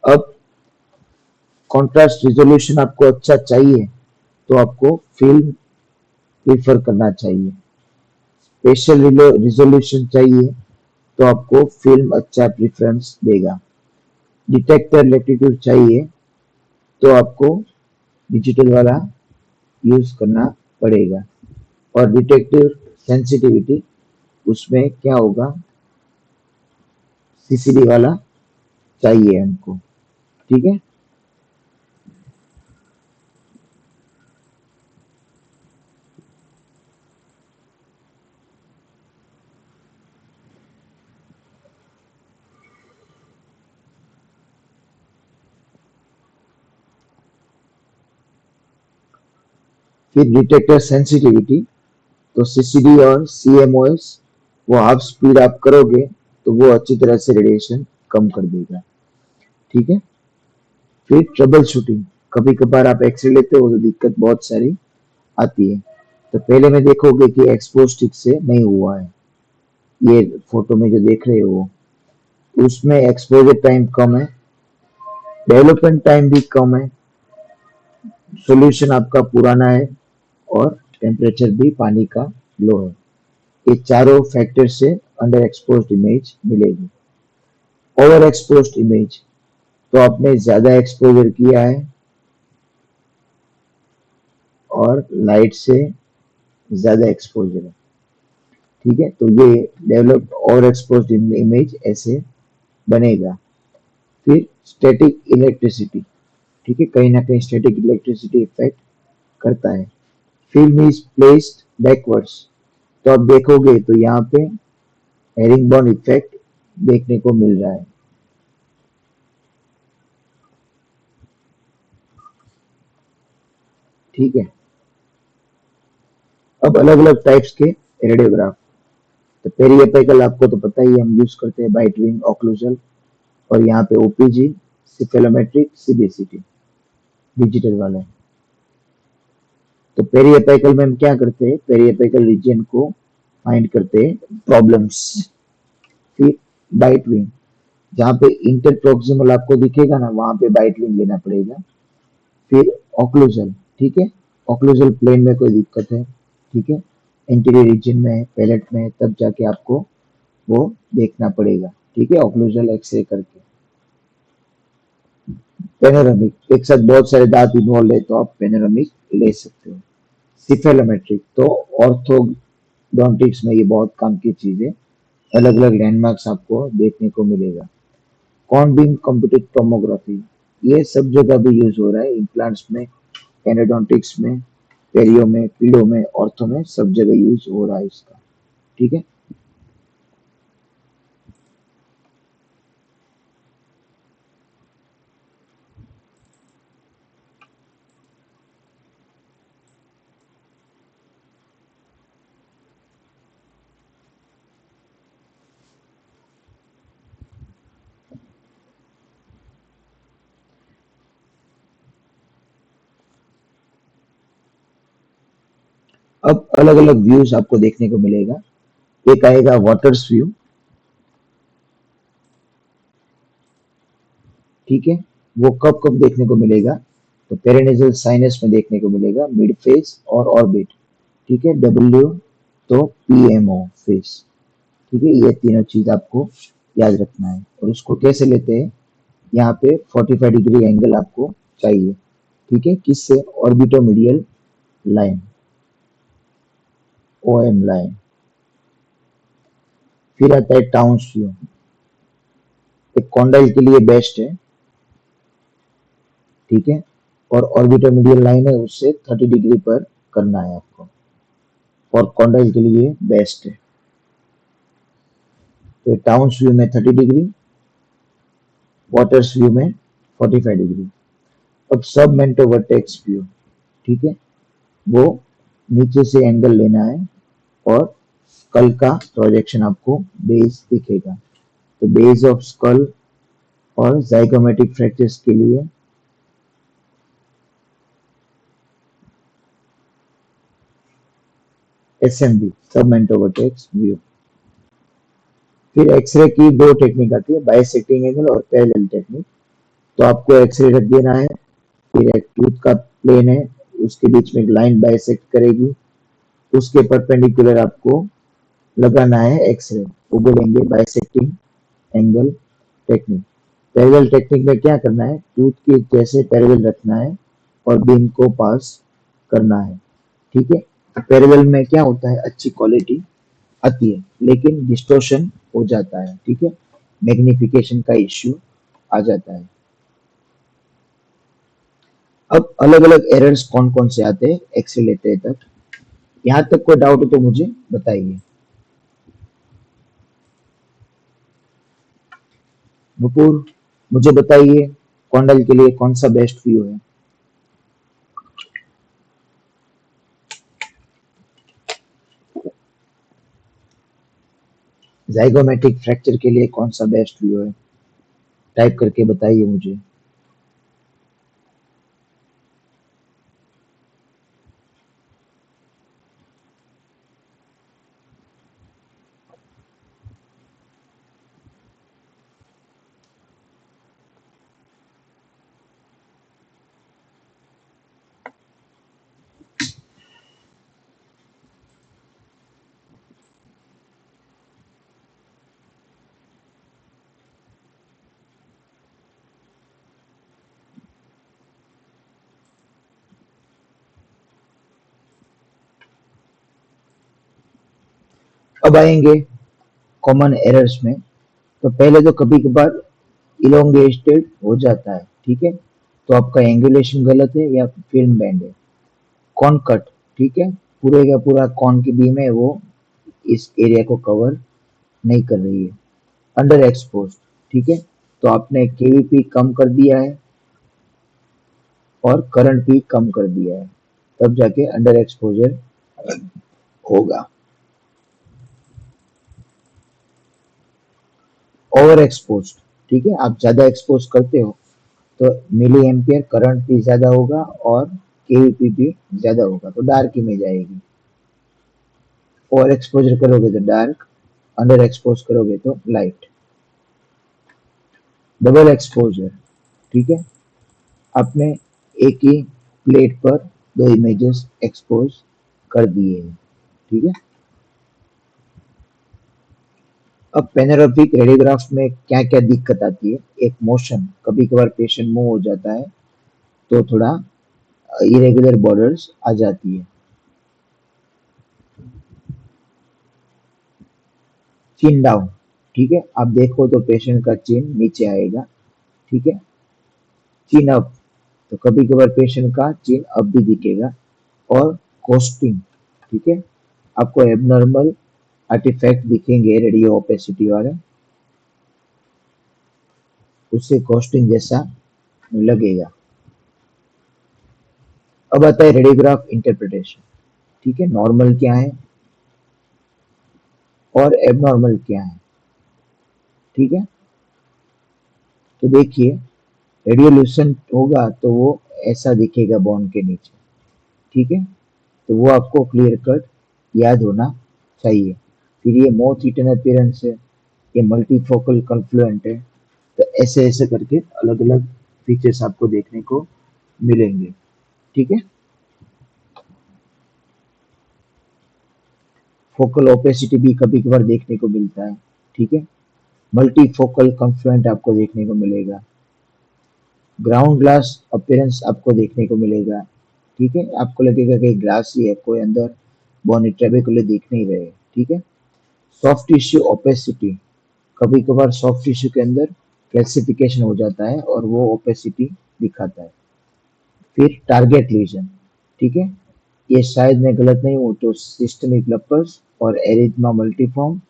अब कॉन्ट्रास्ट रिजोल्यूशन आपको अच्छा चाहिए तो आपको फिल्म प्रीफर करना चाहिए। स्पेशल रिजोल्यूशन चाहिए तो आपको फिल्म अच्छा प्रेफरेंस देगा। डिटेक्टर लैटिट्यूड चाहिए तो आपको डिजिटल वाला यूज करना पड़ेगा। और डिटेक्टिव सेंसिटिविटी, उसमें क्या होगा, सीसीडी वाला चाहिए हमको। ठीक है, फिर डिटेक्टर सेंसिटिविटी, तो सीसीडी और सीएमओएस वो हाफ स्पीड आप करोगे तो वो अच्छी तरह से रेडिएशन कम कर देगा। ठीक है, फिर ट्रबल शूटिंग, कभी कभार आप एक्सरे लेते हो तो दिक्कत बहुत सारी आती है। तो पहले में देखोगे कि एक्सपोज ठीक से नहीं हुआ है, ये फोटो में जो देख रहे हो उसमें एक्सपोजर टाइम कम है, डेवलपमेंट टाइम भी कम है, सॉल्यूशन आपका पुराना है और टेम्परेचर भी पानी का लो है। ये चारों फैक्टर से अंडर एक्सपोज्ड इमेज मिलेगी। ओवर एक्सपोज्ड इमेज, तो आपने ज्यादा एक्सपोजर किया है और लाइट से ज्यादा एक्सपोजर है। ठीक है, तो ये डेवलप्ड ओवर एक्सपोज्ड इमेज ऐसे बनेगा। फिर स्टैटिक इलेक्ट्रिसिटी, ठीक है, कहीं ना कहीं स्टैटिक इलेक्ट्रिसिटी इफेक्ट करता है। फिल्म इज प्लेस्ड बैकवर्ड्स, तो आप देखोगे तो यहाँ पे हेरिंगबोन इफेक्ट देखने को मिल रहा है। ठीक है, अब अलग अलग टाइप्स के रेडियोग्राफ। तो पेरिएपिकल आपको तो पता ही है, हम यूज करते हैं बाइट विंग ऑक्लूजल, और यहाँ पे ओपीजी, सिफेलोमेट्रिक, सीबीसीटी, डिजिटल वाले। तो पेरिएपिकल में हम क्या करते हैं, पेरिएपिकल रीजन को फाइंड करते हैं प्रॉब्लम्स। फिर बाइट विंग, जहाँ पे इंटरप्रोक्सिमल आपको दिखेगा ना, वहां पे बाइट विंग लेना पड़ेगा। फिर ऑक्लूजल, ठीक है, ऑक्लूजल प्लेन में कोई दिक्कत है, ठीक है, एंटीरियर रीजन में है, पैलेट में है, तब जाके आपको वो देखना पड़ेगा। ठीक है, ऑक्लूजल एक्सरे करके। पेनोरामिक, एक साथ बहुत सारे दांत इन्वॉल्व है तो आप पेनोरामिक ले सकते हो। सिफेलोमेट्रिक, तो ऑर्थोडोंटिक्स में ये बहुत काम की चीज है, अलग अलग लैंडमार्क्स आपको देखने को मिलेगा। कॉन बीम कंप्यूटेड टोमोग्राफी, ये सब जगह भी यूज हो रहा है, इम्प्लांट्स में, एंडोडोंटिक्स में, पेरियो में, पीडो में, ऑर्थो में, सब जगह यूज हो रहा है इसका। ठीक है, अब अलग अलग व्यूज आपको देखने को मिलेगा। एक आएगा वाटर्स व्यू, ठीक है। वो कब कब देखने को मिलेगा, तो पेरिनेजल साइनस में देखने को मिलेगा, मिड फेस और ऑर्बिट। ठीक है। डब्ल्यू तो पीएमओ फेस। ठीक है, ये तीनों चीज आपको याद रखना है। और उसको कैसे लेते हैं, यहाँ पे 45 डिग्री एंगल आपको चाहिए। ठीक है, किससे, ऑर्बिटोमीडियल लाइन, ओएम लाइन। फिर आता है टाउन्स व्यू, एक कॉन्डाइल के लिए बेस्ट है। ठीक है, और ऑर्बिटोमीडियल लाइन है, उससे 30 डिग्री पर करना है आपको, और कॉन्डाइल के लिए बेस्ट है। तो टाउन्स व्यू में 30 डिग्री, वाटर्स व्यू में 45 डिग्री। अब सब मेंटो वर्टेक्स व्यू, ठीक है, वो नीचे से एंगल लेना है, और स्कल का प्रोजेक्शन आपको बेस दिखेगा। तो बेस ऑफ स्कल और जाइगोमेटिक फ्रैक्चर्स के लिए एसएमवी, सब मेंटो वर्टेक्स व्यू। फिर एक्सरे की दो टेक्निक आती है, बाइसेक्टिंग एंगल और पैरेलल टेक्निक। तो आपको एक्सरे रख देना है, फिर एक टूथ का प्लेन है, उसके बीच में एक लाइन बाइसेक्ट करेगी, उसके परपेंडिकुलर आपको लगाना है एक्सरे, वो बोलेंगे bisecting angle technique. Parallel technique में क्या करना है, टूथ के जैसे पैरेलल रखना है और बीम को पास करना है। ठीक है। पैरेलल में क्या होता है, अच्छी क्वालिटी आती है, लेकिन डिस्टॉर्शन हो जाता है। ठीक है, मैग्निफिकेशन का इश्यू आ जाता है। अब अलग अलग एरर्स कौन कौन से आते हैं एक्सरे लेते हैं तक, यहाँ तक कोई डाउट हो तो मुझे बताइए। नुपुर, मुझे बताइए, कॉन्डल के लिए कौन सा बेस्ट व्यू है। जाइगोमेटिक फ्रैक्चर के लिए कौन सा बेस्ट व्यू है, टाइप करके बताइए मुझे। अब आएंगे कॉमन एरर्स में। तो पहले तो कभी कभार इलोंगेटेड हो जाता है। ठीक है, तो आपका एंगुलेशन गलत है या फिल्म बैंड है। कॉन कट, ठीक है, पूरे का पूरा कॉन की बीम है, वो इस एरिया को कवर नहीं कर रही है। अंडर एक्सपोज, ठीक है, तो आपने केवीपी कम कर दिया है और करंट भी कम कर दिया है, तब जाके अंडर एक्सपोजर होगा। ओवर एक्सपोज, ठीक है, आप ज्यादा एक्सपोज करते हो तो मिली एम्पियर करंट भी ज्यादा होगा और केवीपी भी ज्यादा होगा, तो डार्क में जाएगी। ओवर एक्सपोजर करोगे तो डार्क, अंडर एक्सपोज करोगे तो लाइट। डबल एक्सपोजर, ठीक है, आपने एक ही प्लेट पर दो इमेजेस एक्सपोज कर दिए हैं। ठीक है। अब पेनोरामिक रेडियोग्राफ में क्या क्या दिक्कत आती है, एक मोशन, कभी कभार पेशेंट मूव हो जाता है तो थोड़ा इरेगुलर बॉर्डर्स आ जाती है। चिन डाउन, ठीक है, आप देखो तो पेशेंट का चिन नीचे आएगा। ठीक है। चिन अप, तो कभी कभार पेशेंट का चिन अप भी दिखेगा। और कोस्टिंग, ठीक है, आपको एबनॉर्मल आर्टिफैक्ट दिखेंगे रेडियो ओपेसिटी वाले, उससे कोस्टिंग जैसा लगेगा। अब आता है रेडियोग्राफ इंटरप्रिटेशन। ठीक है, नॉर्मल क्या है और एबनॉर्मल क्या है। ठीक है, तो देखिए, रेडियोल्यूशन होगा तो वो ऐसा दिखेगा बोन के नीचे। ठीक है, तो वो आपको क्लियर कट याद होना चाहिए। फिर ये मोथ ईटन अपीयरेंस है, ये मल्टीफोकल कन्फ्लुएंट है। तो ऐसे ऐसे करके अलग अलग फीचर्स आपको देखने को मिलेंगे। ठीक है। फोकल ओपेसिटी भी कभी कभार देखने को मिलता है। ठीक है। मल्टी फोकल कंफ्लुएंट आपको देखने को मिलेगा। ग्राउंड ग्लास अपीयरेंस आपको देखने को मिलेगा। ठीक है। आपको लगेगा कि ग्लास ही है, कोई अंदर बोनी ट्रेबेकुलर दिख नहीं रहे। ठीक है। सॉफ्ट टिश्यू ओपेसिटी, कभी कभार सॉफ्ट टिश्यू के अंदर कैल्सिफिकेशन हो जाता है और वो ओपेसिटी दिखाता है। फिर टारगेट लीजन। ठीक है। ये शायद मैं गलत नहीं हूँ तो सिस्टमिक लपर्स और एरिथमा मल्टीफॉर्म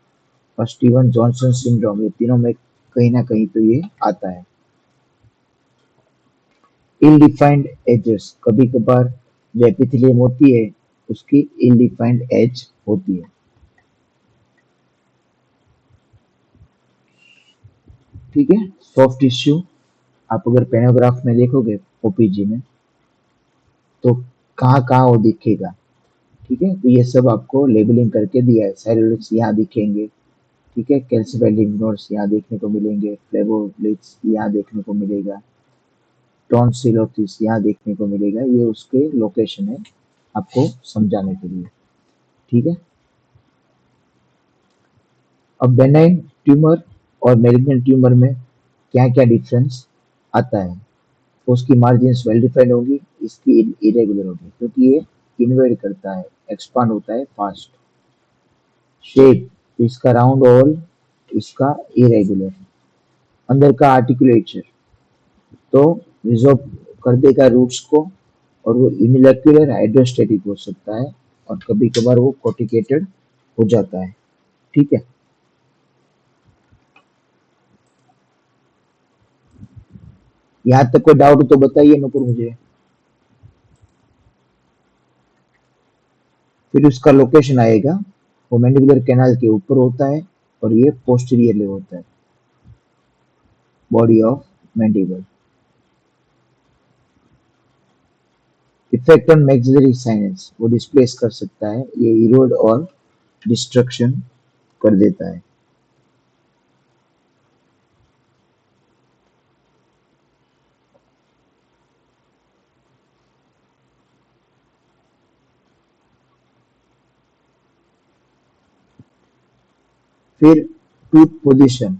और स्टीवन जॉनसन सिंड्रोम, ये तीनों में कहीं ना कहीं तो ये आता है। इल डिफाइंड एजेस, कभी कभार जो एपिथेलियम होती है उसकी इल डिफाइंड एज होती है। ठीक है। सॉफ्ट टिश्यू, आप अगर पेनोग्राफ में देखोगे ओपीजी में तो कहाँ कहाँ वो दिखेगा। ठीक है। तो ये सब आपको लेबलिंग करके दिया है। सेलुलोइड्स यहाँ दिखेंगे। ठीक है। कैल्शियम लिम्फ नोड्स यहाँ देखने को मिलेंगे। फ्लेवोनोइड्स यहाँ देखने को मिलेगा। टॉन्सिलोसिस यहाँ देखने को मिलेगा। ये उसके लोकेशन है आपको समझाने के लिए। ठीक है। अब बेनाइन ट्यूमर और मेलिग्नेंट ट्यूमर में क्या क्या डिफरेंस आता है। उसकी मार्जिन्स वेल डिफाइंड होगी, इसकी इरेगुलर होगी क्योंकि ये इन्वेड करता है, एक्सपांड होता है फास्ट। शेप, इसका राउंड ओवल, इसका इरेगुलर। अंदर का आर्टिकुलेचर तो रिजॉर्व कर देगा रूट्स को, और वो यूनिलैक्युलर हाइड्रोस्टेटिक हो सकता है और कभी कभार वो कॉर्टिकेटेड हो जाता है। ठीक है। यहाँ तक कोई डाउट हो तो बताइए नुपुर मुझे। फिर उसका लोकेशन आएगा, वो मैंडिबुलर कैनाल के ऊपर होता है और ये पोस्टीरियरली होता है, body of mandible. Effect on maxillary sinus, वो डिस्प्लेस कर सकता है, ये इरोड और डिस्ट्रक्शन कर देता है। फिर टूथ पोजीशन,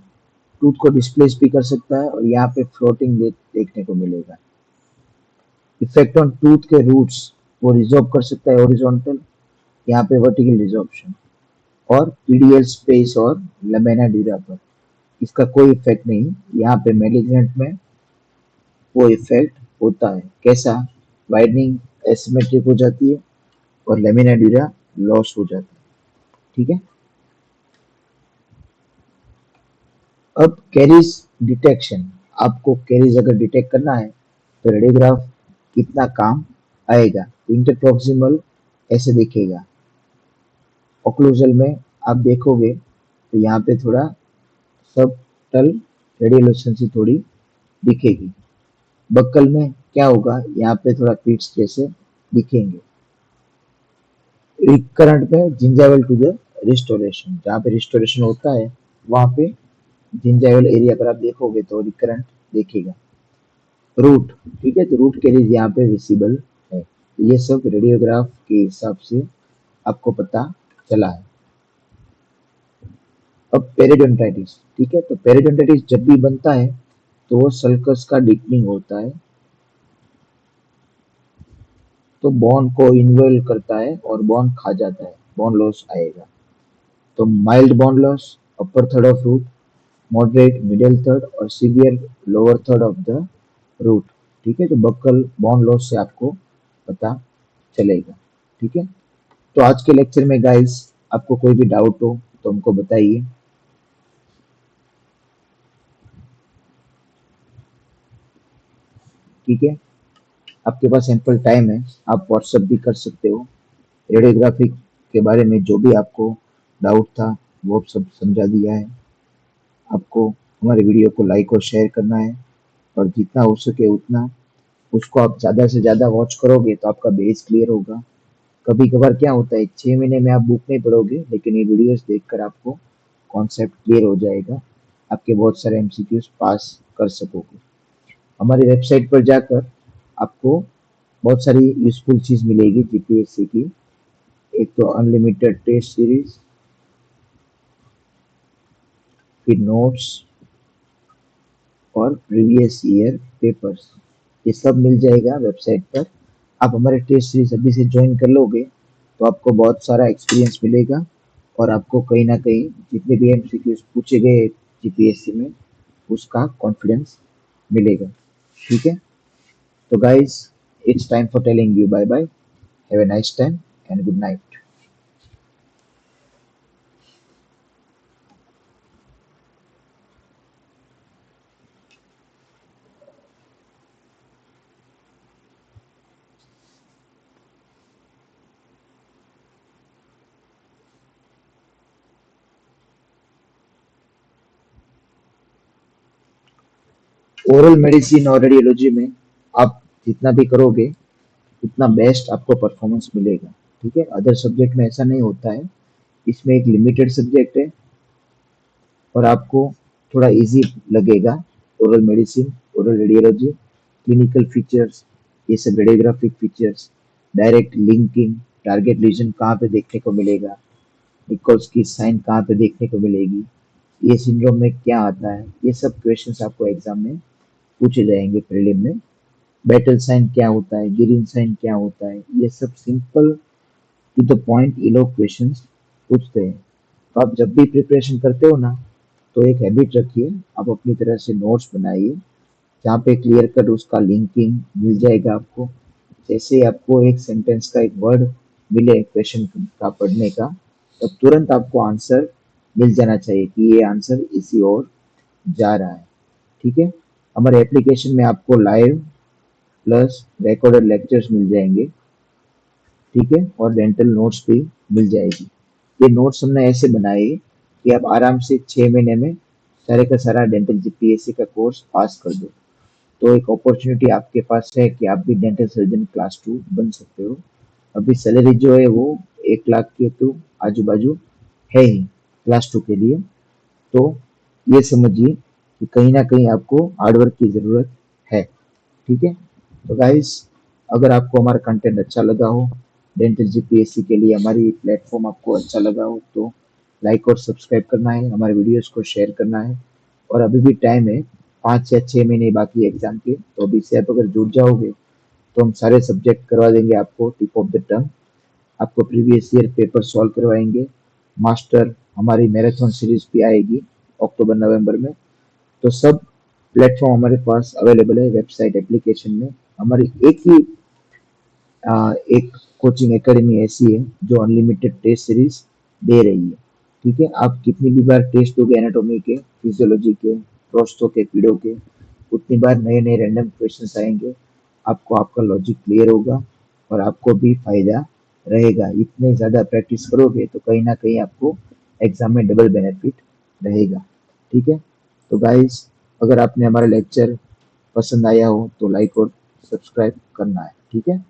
टूथ को डिस्प्लेस भी कर सकता है और यहाँ पे फ्लोटिंग देखने को मिलेगा। इफेक्ट ऑन टूथ के रूट्स, वो रिजॉर्व कर सकता है हॉरिजॉन्टल, यहाँ पे वर्टिकल रिजॉर्प्शन। और पीडियल स्पेस और लमेना ड्यूरा पर इसका कोई इफेक्ट नहीं। यहाँ पे मेलिग्नेंट में वो इफेक्ट होता है। कैसा? वाइडनिंग एसिमेट्रिक हो जाती है और लेमिना ड्यूरा लॉस हो जाता है। ठीक है। अब कैरीज डिटेक्शन, आपको कैरीज अगर डिटेक्ट करना है तो रेडियोग्राफ कितना काम आएगा। इंटरप्रोक्सिमल ऐसे दिखेगा, ओक्लूजल में आप देखोगे तो यहाँ पे थोड़ा सब टल रेडियोलेसेंसी थोड़ी दिखेगी। बक्कल में क्या होगा, यहाँ पे थोड़ा पीट्स जैसे दिखेंगे। रिकरेंट में जिंजाइवल टू द रिस्टोरेशन, जहाँ पे रिस्टोरेशन होता है वहाँ पे जिंजाइवल एरिया पर आप देखोगे तो रिकरेंट देखेगा। रूट, ठीक है, तो रूट कैरीज यहाँ पे विजिबल है। तो ये सब रेडियोग्राफ के हिसाब से आपको पता चला है। अब पेरिडोन्टाइटिस, ठीक है, तो पेरिडोन्टाइटिस जब भी बनता है तो वो सल्कस का डीपनिंग होता है, तो बोन को इन्वेल करता है और बोन खा जाता है, बोन लॉस आएगा। तो mild bone loss, upper third of root, moderate middle third और severe lower third of the root. ठीक है, तो बक्कल बोन लॉस से आपको पता चलेगा। ठीक है। तो आज के लेक्चर में गाइस आपको कोई भी डाउट हो तो हमको बताइए। ठीक है। आपके पास एम्पल टाइम है, आप व्हाट्सएप भी कर सकते हो। रेडियोग्राफी के बारे में जो भी आपको डाउट था वो सब समझा दिया है। आपको हमारे वीडियो को लाइक और शेयर करना है और जितना हो सके उतना उसको आप ज़्यादा से ज़्यादा वॉच करोगे तो आपका बेस क्लियर होगा। कभी कभार क्या होता है 6 महीने में आप बुक नहीं पढ़ोगे लेकिन ये वीडियोस देखकर आपको कॉन्सेप्ट क्लियर हो जाएगा। आपके बहुत सारे एमसीक्यूज पास कर सकोगे। हमारी वेबसाइट पर जाकर आपको बहुत सारी यूज़फुल चीज़ मिलेगी जीपीएससी की। एक तो अनलिमिटेड टेस्ट सीरीज, फिर नोट्स और प्रीवियस ईयर पेपर्स, ये सब मिल जाएगा वेबसाइट पर। आप हमारे टेस्ट सीरीज अभी से ज्वाइन कर लोगे तो आपको बहुत सारा एक्सपीरियंस मिलेगा और आपको कहीं ना कहीं जितने भी एमसीक्यूज पूछे गए जीपीएससी में उसका कॉन्फिडेंस मिलेगा। ठीक है, तो guys, it's time for telling you bye bye. Have a nice time and good night. Oral medicine और रेडियोलॉजी में आप जितना भी करोगे उतना बेस्ट आपको परफॉर्मेंस मिलेगा। ठीक है, अदर सब्जेक्ट में ऐसा नहीं होता है। इसमें एक लिमिटेड सब्जेक्ट है और आपको थोड़ा इजी लगेगा। Oral medicine, oral radiology, clinical features, ये सब radiographic features, direct linking, target lesion कहाँ पे देखने को मिलेगा, निकोल्स की साइन कहाँ पे देखने को मिलेगी, ये सिंड्रोम में क्या आता है, ये सब क्वेश्चंस आपको एग्जाम में पूछे जाएंगे प्रीलिम में। बैटल साइन क्या होता है, गिरिन साइन क्या होता है, ये सब सिंपल टू द पॉइंट ये लोग क्वेश्चंस पूछते हैं। तो आप जब भी प्रिपरेशन करते हो ना, तो एक हैबिट रखिए, आप अपनी तरह से नोट्स बनाइए जहाँ पे क्लियर कट उसका लिंकिंग मिल जाएगा आपको। जैसे ही आपको एक सेंटेंस का एक वर्ड मिले क्वेश्चन का पढ़ने का, तब तुरंत आपको आंसर मिल जाना चाहिए कि ये आंसर इसी ओर जा रहा है। ठीक है, हमारे एप्लीकेशन में आपको लाइव प्लस रिकॉर्डेड लेक्चर्स मिल जाएंगे। ठीक है, और डेंटल नोट्स भी मिल जाएगी। ये नोट्स हमने ऐसे बनाए कि आप आराम से 6 महीने में सारे का सारा डेंटल जीपीएससी का कोर्स पास कर दो। तो एक अपॉर्चुनिटी आपके पास है कि आप भी डेंटल सर्जन क्लास 2 बन सकते हो। अभी सैलरी जो है वो 1 लाख के तो आजू बाजू है ही क्लास 2 के लिए। तो ये समझिए कि कहीं ना कहीं आपको हार्डवर्क की ज़रूरत है। ठीक है, तो गाइस, अगर आपको हमारा कंटेंट अच्छा लगा हो, डेंटल जीपीएससी के लिए हमारी प्लेटफॉर्म आपको अच्छा लगा हो, तो लाइक और सब्सक्राइब करना है, हमारे वीडियोस को शेयर करना है। और अभी भी टाइम है, 5 या 6 महीने बाकी है एग्जाम के, तो अभी से आप अगर जुड़ जाओगे तो हम सारे सब्जेक्ट करवा देंगे आपको टिप ऑफ द टंग। आपको प्रीवियस ईयर पेपर सॉल्व करवाएंगे। मास्टर हमारी मैराथन सीरीज भी आएगी अक्टूबर नवंबर में। तो सब प्लेटफॉर्म हमारे पास अवेलेबल है वेबसाइट एप्लीकेशन में। हमारी एक कोचिंग एकेडमी ऐसी है जो अनलिमिटेड टेस्ट सीरीज दे रही है। ठीक है, आप कितनी भी बार टेस्ट दोगे एनाटॉमी के, फिजियोलॉजी के, प्रोस्टो के, पीडो के, उतनी बार नए नए रैंडम क्वेश्चंस आएंगे। आपको आपका लॉजिक क्लियर होगा और आपको भी फायदा रहेगा। इतने ज़्यादा प्रैक्टिस करोगे तो कहीं ना कहीं आपको एग्जाम में डबल बेनिफिट रहेगा। ठीक है, तो गाइस, अगर आपने हमारा लेक्चर पसंद आया हो तो लाइक और सब्सक्राइब करना है। ठीक है।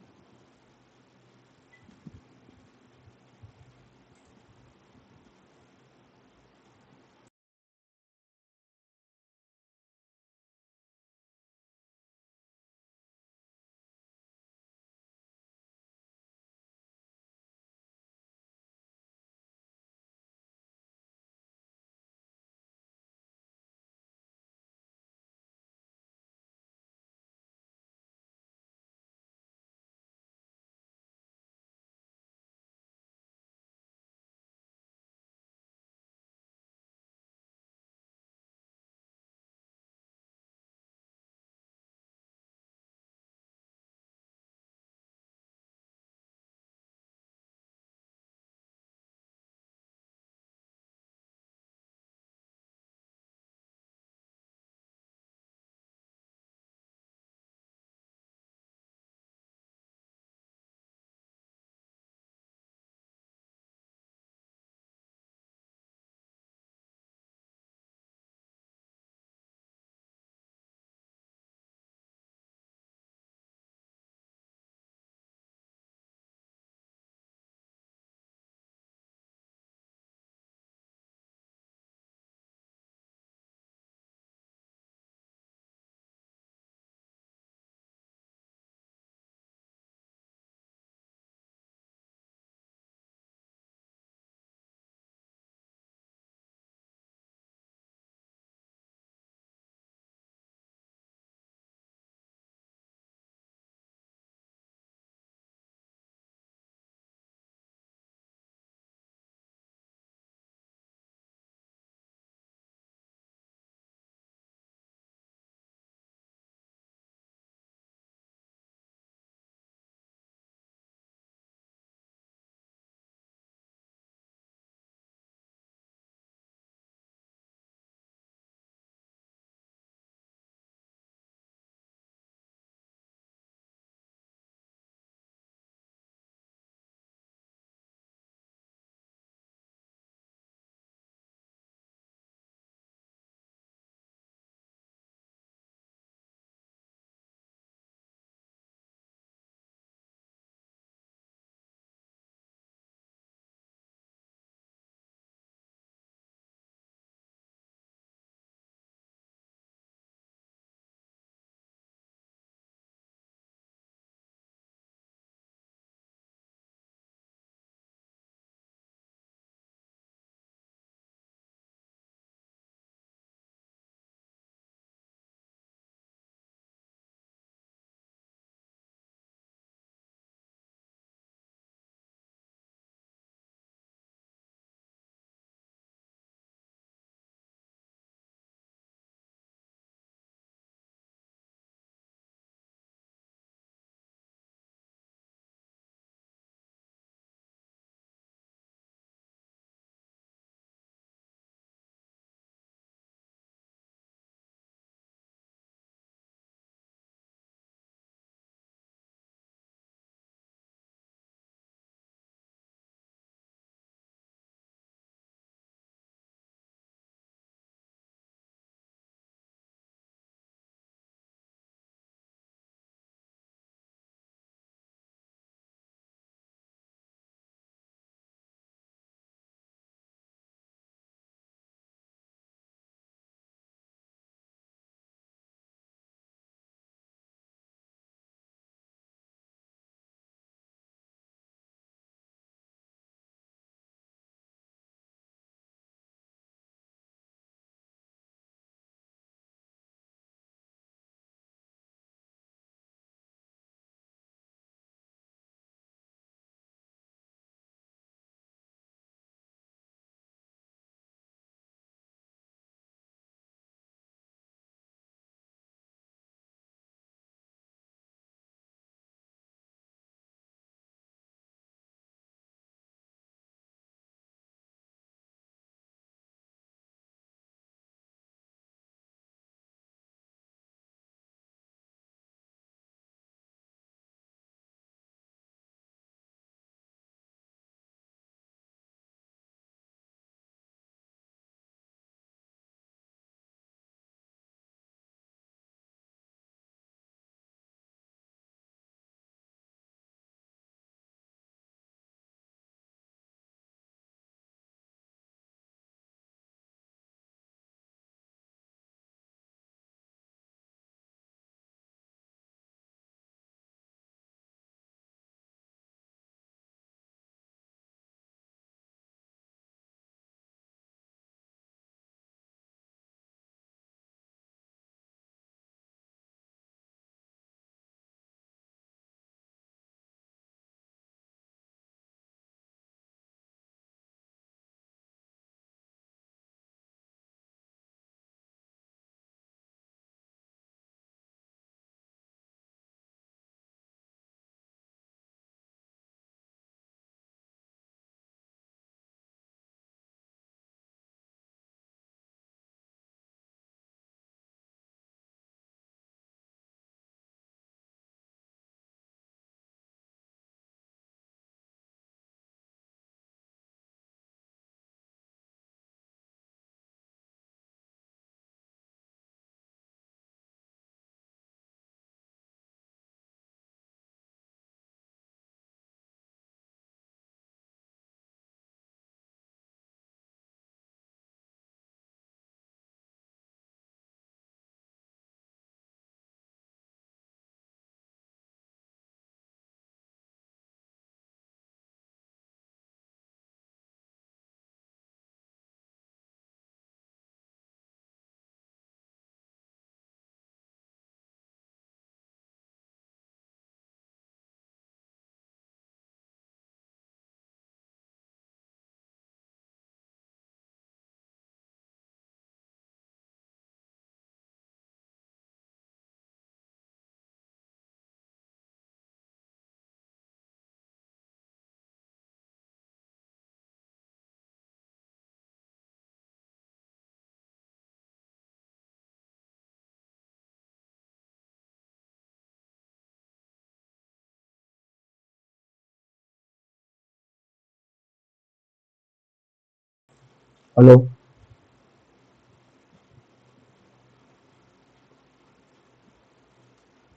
हेलो।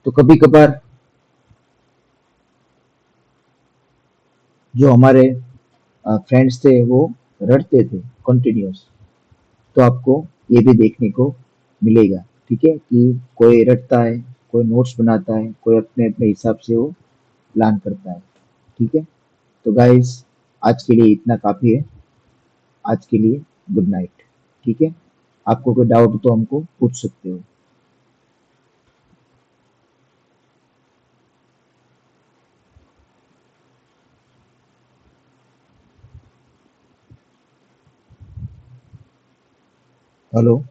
तो कभी कभार जो हमारे फ्रेंड्स थे वो रटते थे कंटिन्यूअस। तो आपको ये भी देखने को मिलेगा। ठीक है कि कोई रटता है, कोई नोट्स बनाता है, कोई अपने अपने हिसाब से वो प्लान करता है। ठीक है। तो गाइस, आज के लिए इतना काफ़ी है। आज के लिए गुड नाइट। ठीक है। आपको कोई डाउट तो हमको पूछ सकते हो। हेलो।